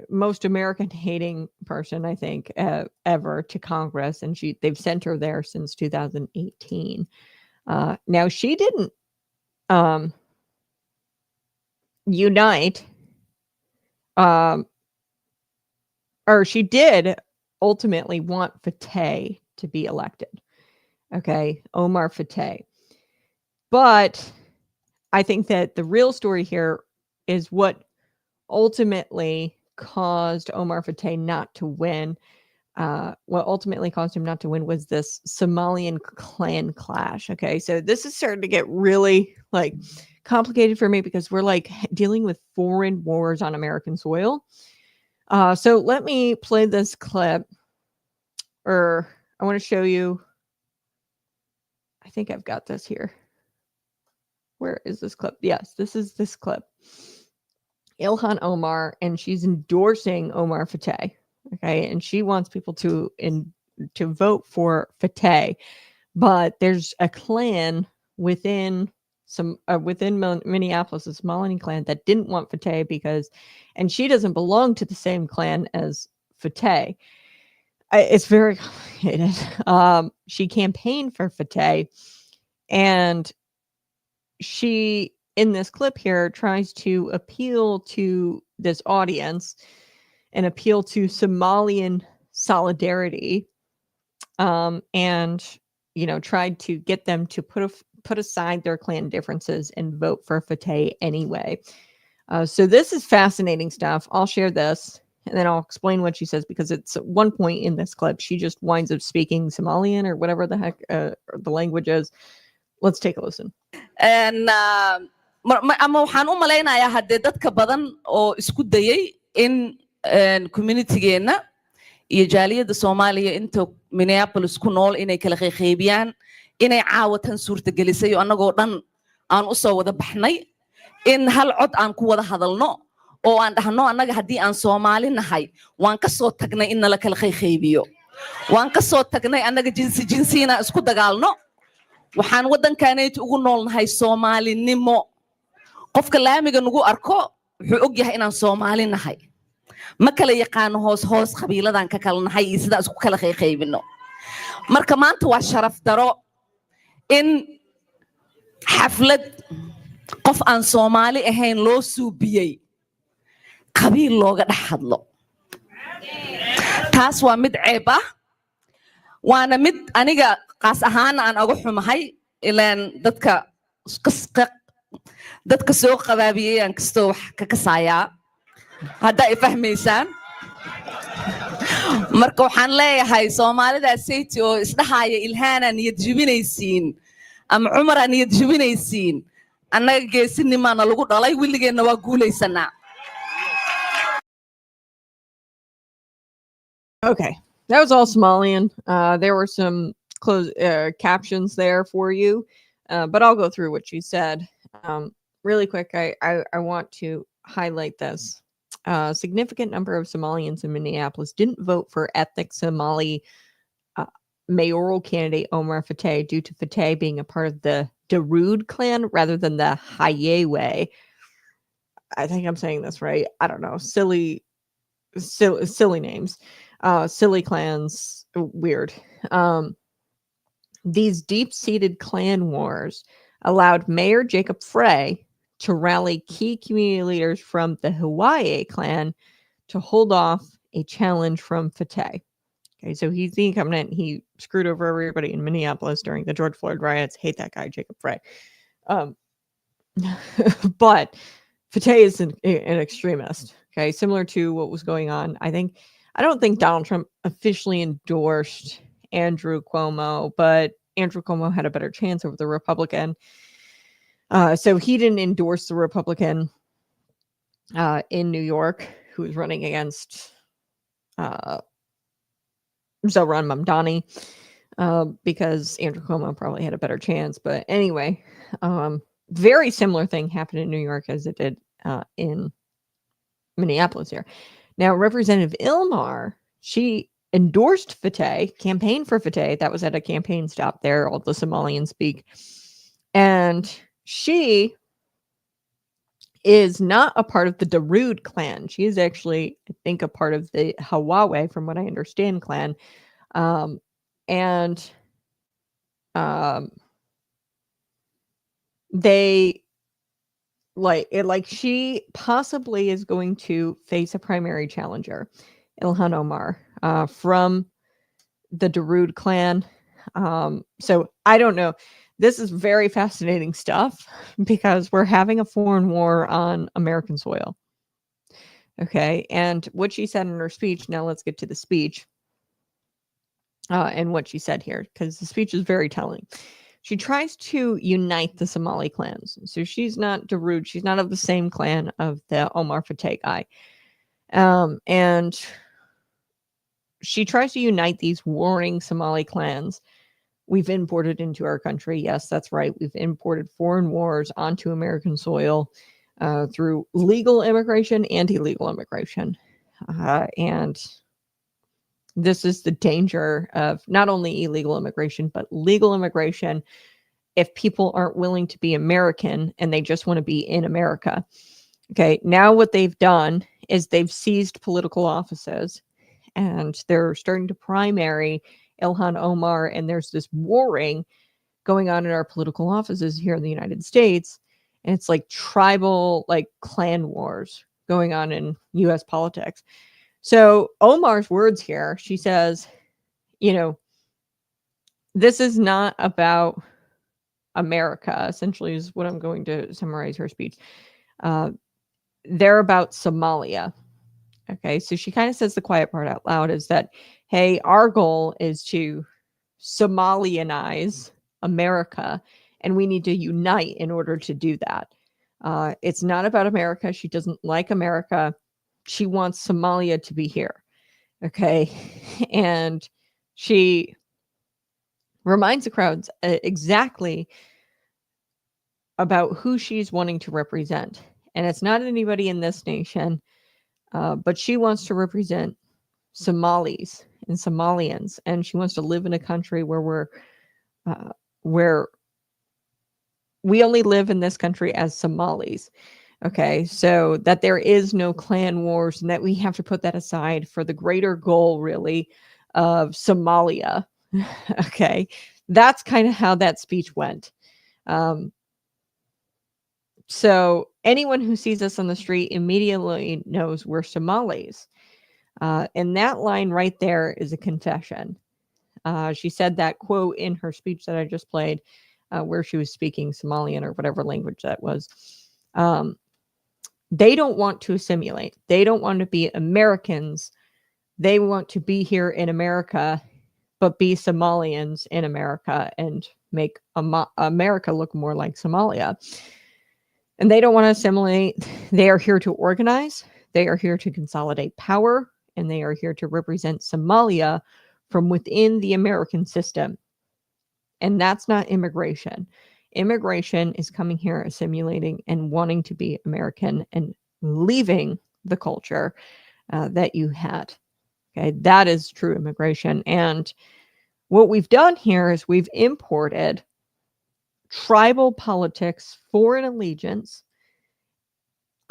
most American hating person, I think, ever to Congress. And they've sent her there since 2018. Now, she didn't unite, or she did ultimately want Fateh to be elected. Okay, Omar Fateh. But I think that the real story here is what ultimately caused Omar Fateh not to win. What ultimately caused him not to win was this Somalian clan clash. Okay, so this is starting to get really complicated for me because we're dealing with foreign wars on American soil. So let me play this clip, or I want to show you. I think I've got this here. Where is this clip? Yes, this is this clip. Ilhan Omar, and she's endorsing Omar Fateh. Okay, and she wants people to vote for Fateh, but there's a clan within Minneapolis, a Somali clan that didn't want Fateh and she doesn't belong to the same clan as Fateh. It's very complicated. She campaigned for Fateh, and she, in this clip here, tries to appeal to this audience and appeal to Somalian solidarity and tried to get them to put aside their clan differences and vote for Fateh anyway. So this is fascinating stuff. I'll share this and then I'll explain what she says, because it's at one point in this clip she just winds up speaking Somalian or whatever the heck the language is. Let's take a listen. And ama waxaan u malaynayaa haddee dadka badan oo isku dayay in communitygeena iyo jaaliyadda Soomaaliya inta Minneapolis ku nool inay kala qeybiyaan inay caawatan suurtagelisay oo annagoo dhan aan u soo wada baxnay in hal cod aan ku wada hadalno oo aan dhahno annaga haddii aan Soomaali nahay waan ka soo tagnay in nala kala qeybiyo, waan ka soo tagnay annaga jinsiina isku dagaalno, waxaan waddankaanayt ugu noolnahay Soomaalinimo. qofka laamiga nagu arko wuxuu og yahay inaan Soomaali nahay, ma kala yaqaano hoos qabiiladan ka kala nahay iyo sida isku kala qeybino. marka maanta waa sharaf daro in xaflad qof aan Soomaali ahayn loo suubiyey qabiil looga dhex hadlo. taas waa mid ceeb ah, waana mid aniga qaas ahaan aan uga xumahay, ilaan dadka soo qabaabiyey aan kastoo wax ka kasayaa hadda ay fahmaysaan. marka waxaan leeyahay Soomaalida sayti oo isdhahaaya Ilhaana niyad jibinaysiin ama Cumar niyad jibinaysiin, annaga geesinimaana lagu dhalay, wiligeena waa guulaysanaa. Okay, that was all Somalian. There were some captions there for you, but I'll go through what she said. Really quick, I want to highlight this. A significant number of Somalians in Minneapolis didn't vote for ethnic Somali mayoral candidate Omar Fateh due to Fateh being a part of the Darude clan rather than the Hayewe. I think I'm saying this right. I don't know. Silly names. Silly clans. Weird. These deep-seated clan wars allowed Mayor Jacob Frey to rally key community leaders from the Hawaii clan to hold off a challenge from Fateh. Okay, so he's the incumbent. He screwed over everybody in Minneapolis during the George Floyd riots. Hate that guy, Jacob Frey. But Fateh is an extremist. Okay, similar to what was going on. I don't think Donald Trump officially endorsed Andrew Cuomo, but Andrew Cuomo had a better chance over the Republican. So he didn't endorse the Republican in New York who was running against Zohran Mamdani because Andrew Cuomo probably had a better chance. But anyway, very similar thing happened in New York as it did in Minneapolis here. Now, Representative Ilmar, she endorsed Fateh, campaigned for Fateh. That was at a campaign stop there, all the Somalians speak. And she is not a part of the Darude clan. She is actually, I think, a part of the Hawaii, from what I understand, clan. They she possibly is going to face a primary challenger, Ilhan Omar, from the Darude clan. So I don't know. This is very fascinating stuff because we're having a foreign war on American soil. Okay. And what she said in her speech, now let's get to the speech and what she said here, because the speech is very telling. She tries to unite the Somali clans. So she's not Darude. She's not of the same clan of the Omar Fateh guy. And she tries to unite these warring Somali clans. We've imported into our country. Yes, that's right. We've imported foreign wars onto American soil through legal immigration and illegal immigration. And this is the danger of not only illegal immigration, but legal immigration if people aren't willing to be American and they just want to be in America. Okay, now what they've done is they've seized political offices and they're starting to primary Ilhan Omar, and there's this warring going on in our political offices here in the United States. And it's like tribal, like clan wars going on in US politics. So Omar's words here, she says, this is not about America, essentially, is what I'm going to summarize her speech. They're about Somalia. Okay, so she kind of says the quiet part out loud is that, hey, our goal is to Somalianize America, and we need to unite in order to do that. It's not about America. She doesn't like America. She wants Somalia to be here. Okay, and she reminds the crowds exactly about who she's wanting to represent. And it's not anybody in this nation, but she wants to represent Somalis and Somalians, and she wants to live in a country where we only live in this country as Somalis. Okay, so that there is no clan wars, and that we have to put that aside for the greater goal, really, of Somalia. Okay, that's kind of how that speech went. So anyone who sees us on the street immediately knows we're Somalis. And that line right there is a confession. She said that quote in her speech that I just played, where she was speaking Somalian or whatever language that was. They don't want to assimilate. They don't want to be Americans. They want to be here in America, but be Somalians in America and make America look more like Somalia. And they don't want to assimilate. They are here to organize. They are here to consolidate power. And they are here to represent Somalia from within the American system. And that's not immigration. Immigration is coming here, assimilating, and wanting to be American and leaving the culture that you had. Okay, that is true immigration. And what we've done here is we've imported tribal politics, foreign allegiance,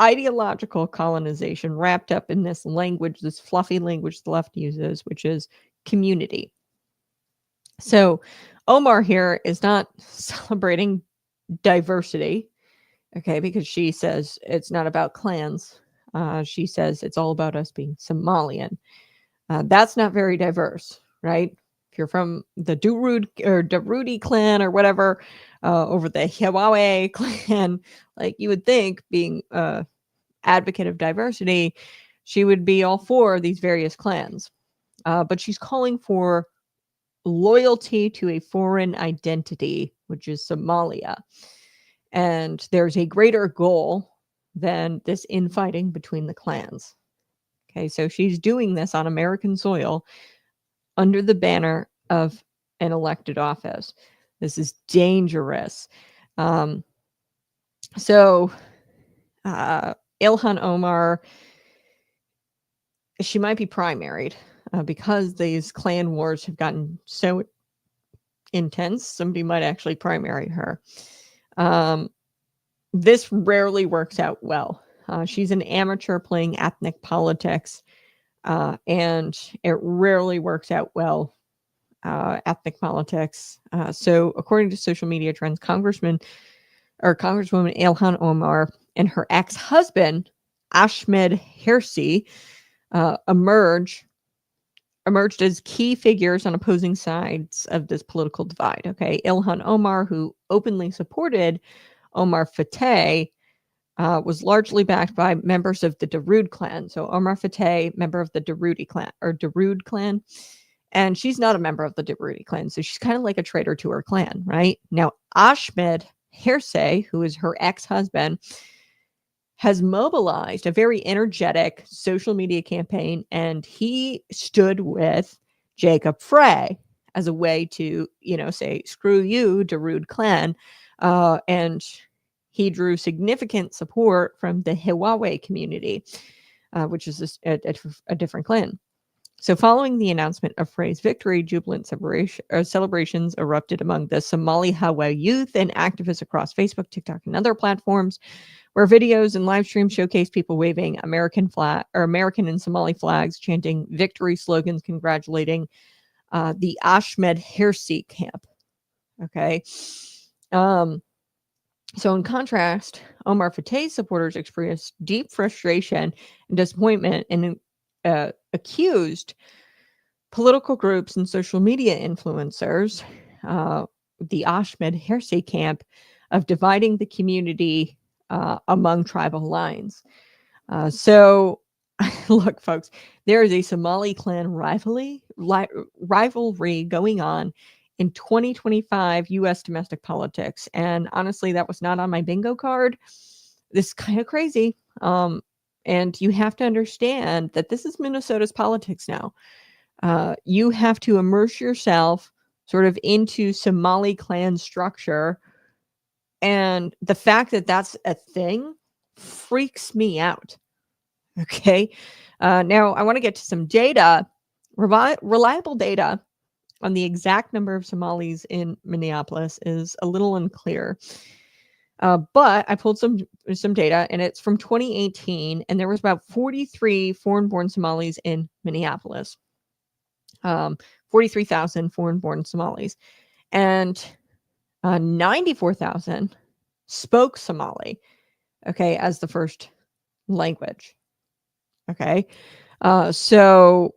ideological colonization wrapped up in this language, this fluffy language the left uses, which is community. So Omar here is not celebrating diversity, okay, because she says it's not about clans. She says it's all about us being Somalian. That's not very diverse, right? If you're from the Darude clan or whatever, over the Hiwawe clan, like you would think, being advocate of diversity, she would be all for these various clans. But she's calling for loyalty to a foreign identity, which is Somalia. And there's a greater goal than this infighting between the clans. Okay, so she's doing this on American soil under the banner of an elected office. This is dangerous. So Ilhan Omar, she might be primaried because these clan wars have gotten so intense. Somebody might actually primary her. This rarely works out well. She's an amateur playing ethnic politics, and it rarely works out well, ethnic politics. So according to social media trends, Congresswoman Ilhan Omar and her ex-husband, Ahmed Hirsi, emerged as key figures on opposing sides of this political divide. Okay, Ilhan Omar, who openly supported Omar Fateh, was largely backed by members of the Darude clan. So Omar Fateh, member of the Darude clan, and she's not a member of the Darude clan. So she's kind of like a traitor to her clan, right? Now, Ahmed Hirsi, who is her ex-husband, has mobilized a very energetic social media campaign, and he stood with Jacob Frey as a way to, say, screw you, Darude clan. And he drew significant support from the Hiwawe community, which is a different clan. So following the announcement of Frey's victory, jubilant celebrations erupted among the Somali Hawa youth and activists across Facebook, TikTok, and other platforms, where videos and live streams showcase people waving American and Somali flags, chanting victory slogans, congratulating the Ahmed Hirsi camp. Okay. So in contrast, Omar Fateh's supporters expressed deep frustration and disappointment and accused political groups and social media influencers the Ahmed Hersi camp of dividing the community among tribal lines. So, look, folks, there is a Somali clan rivalry going on in 2025 U.S. domestic politics. And honestly, that was not on my bingo card. This is kind of crazy. And you have to understand that this is Minnesota's politics now. You have to immerse yourself sort of into Somali clan structure. And the fact that that's a thing freaks me out. Okay. Now, I want to get to some data, reliable data on the exact number of Somalis in Minneapolis is a little unclear. But I pulled some data, and it's from 2018, and there was about 43 foreign-born Somalis in Minneapolis. 43,000 foreign-born Somalis. And 94,000 spoke Somali, okay, as the first language. Okay. So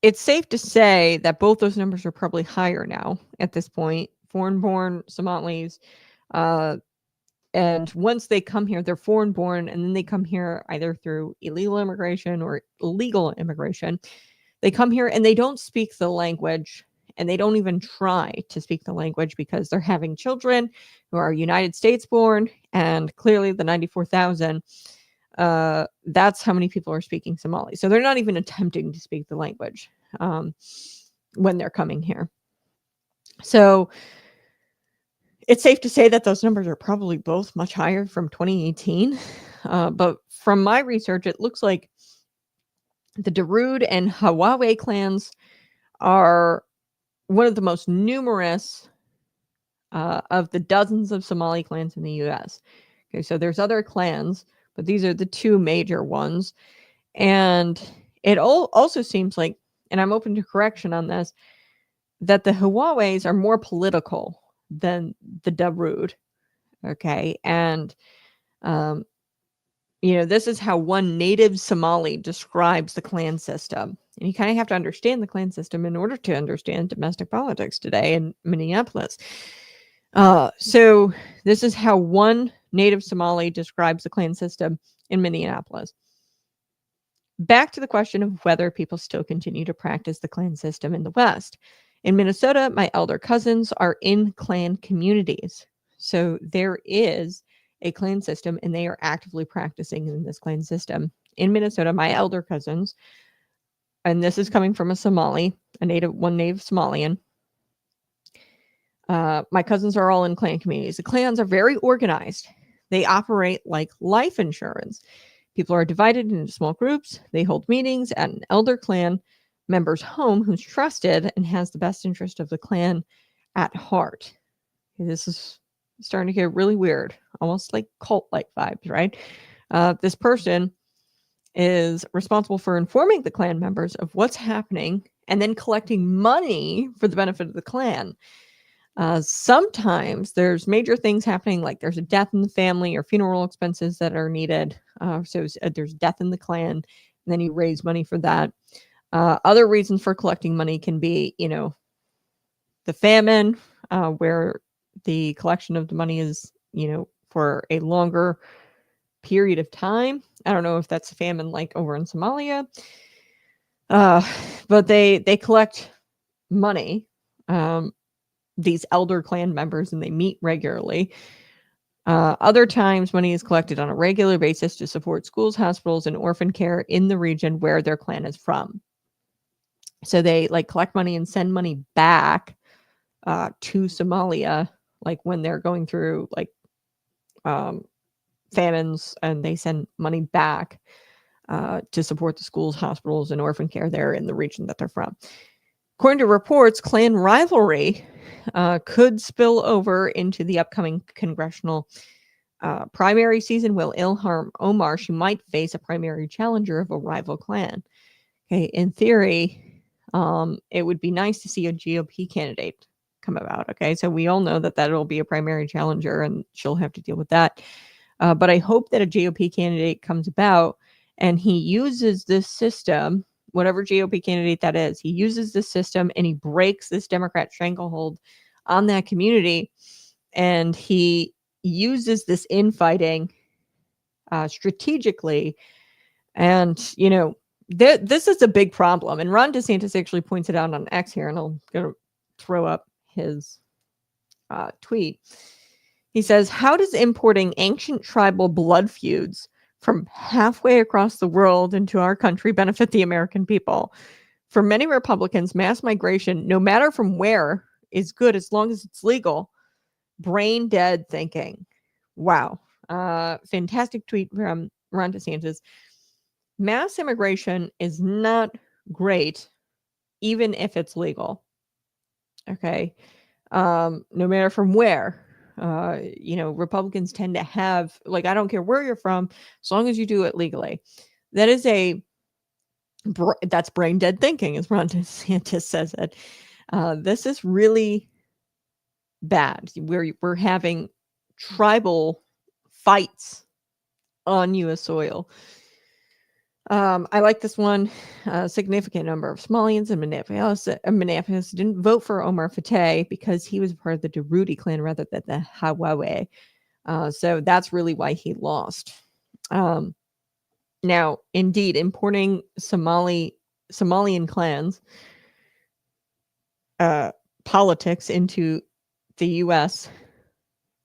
it's safe to say that both those numbers are probably higher now at this point. Foreign-born Somalis, and once they come here, they're foreign-born, and then they come here either through illegal immigration or legal immigration. They come here and they don't speak the language, and they don't even try to speak the language because they're having children who are United States born, and clearly the 94,000, that's how many people are speaking Somali. So they're not even attempting to speak the language when they're coming here. So it's safe to say that those numbers are probably both much higher from 2018. But from my research, it looks like the Darude and Hawawe clans are one of the most numerous of the dozens of Somali clans in the U.S. Okay, so there's other clans, but these are the two major ones. And it also seems like, and I'm open to correction on this, that the Hawawes are more political than the Darude. Okay. And, this is how one native Somali describes the clan system. And you kind of have to understand the clan system in order to understand domestic politics today in Minneapolis. So this is how one native Somali describes the clan system in Minneapolis. Back to the question of whether people still continue to practice the clan system in the West. In Minnesota, my elder cousins are in clan communities. So there is a clan system, and they are actively practicing in this clan system. In Minnesota, my elder cousins, and this is coming from a Somali, one native Somalian. My cousins are all in clan communities. The clans are very organized. They operate like life insurance. People are divided into small groups. They hold meetings at an elder clan member's home who's trusted and has the best interest of the clan at heart. This is starting to get really weird, almost like cult-like vibes, right? This person is responsible for informing the clan members of what's happening and then collecting money for the benefit of the clan. Sometimes there's major things happening, like there's a death in the family or funeral expenses that are needed. So there's death in the clan, and then you raise money for that. Other reasons for collecting money can be, the famine, where the collection of the money is, for a longer period of time. I don't know if that's a famine like over in Somalia, but they collect money, these elder clan members, and they meet regularly. Other times, money is collected on a regular basis to support schools, hospitals, and orphan care in the region where their clan is from. So they collect money and send money back to Somalia, when they're going through famines, and they send money back to support the schools, hospitals, and orphan care there in the region that they're from. According to reports, clan rivalry could spill over into the upcoming congressional primary season. Will Ilhan Omar, she might face a primary challenger of a rival clan. Okay, in theory, it would be nice to see a GOP candidate come about. Okay, so we all know that will be a primary challenger, and she'll have to deal with that. But I hope that a GOP candidate comes about, and he uses this system, whatever GOP candidate that is, he uses this system and he breaks this Democrat stranglehold on that community. And he uses this infighting strategically. And, this is a big problem. And Ron DeSantis actually points it out on X here, and I'm going to throw up his tweet. He says, how does importing ancient tribal blood feuds from halfway across the world into our country benefit the American people? For many Republicans, mass migration, no matter from where, is good as long as it's legal. Brain dead thinking. Wow. Fantastic tweet from Ron DeSantis. Mass immigration is not great, even if it's legal. Okay. No matter from where. Republicans tend to have, I don't care where you're from, as long as you do it legally. That is that's brain dead thinking, as Ron DeSantis says it. This is really bad. We're having tribal fights on U.S. soil. I like this one. A significant number of Somalians and Minneapolis didn't vote for Omar Fateh because he was part of the Durruti clan rather than the Hawaii. So that's really why he lost. Now, indeed, importing Somalian clans politics into the U.S.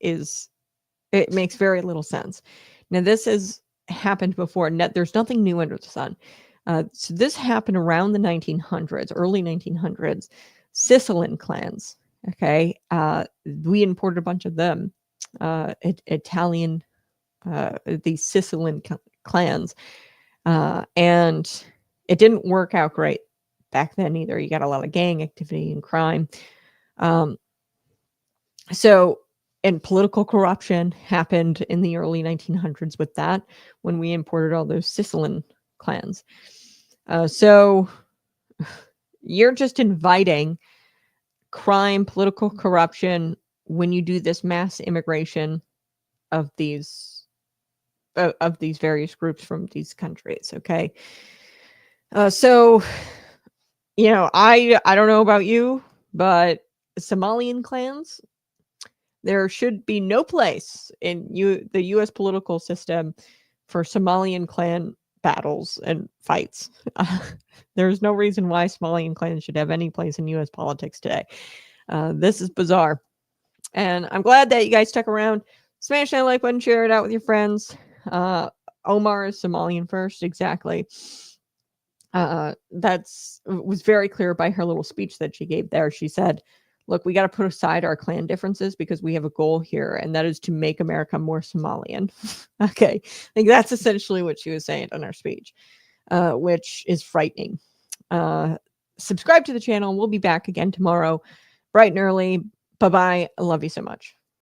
it makes very little sense. Now, this has happened before. There's nothing new under the sun. So this happened around the 1900s, early 1900s. Sicilian clans. Okay, we imported a bunch of them. Italian, these Sicilian clans, and it didn't work out great back then either. You got a lot of gang activity and crime. And political corruption happened in the early 1900s with that, when we imported all those Sicilian clans. So you're just inviting crime, political corruption when you do this mass immigration of these various groups from these countries. Okay. I don't know about you, but Somalian clans, there should be no place in the U.S. political system for Somalian clan battles and fights. There's no reason why Somalian clans should have any place in U.S. politics today. This is bizarre. And I'm glad that you guys stuck around. Smash that like button, share it out with your friends. Omar is Somalian first, exactly. Was very clear by her little speech that she gave there. She said, look, we got to put aside our clan differences because we have a goal here, and that is to make America more Somalian. Okay. I think that's essentially what she was saying in her speech, which is frightening. Subscribe to the channel. We'll be back again tomorrow, bright and early. Bye-bye. I love you so much.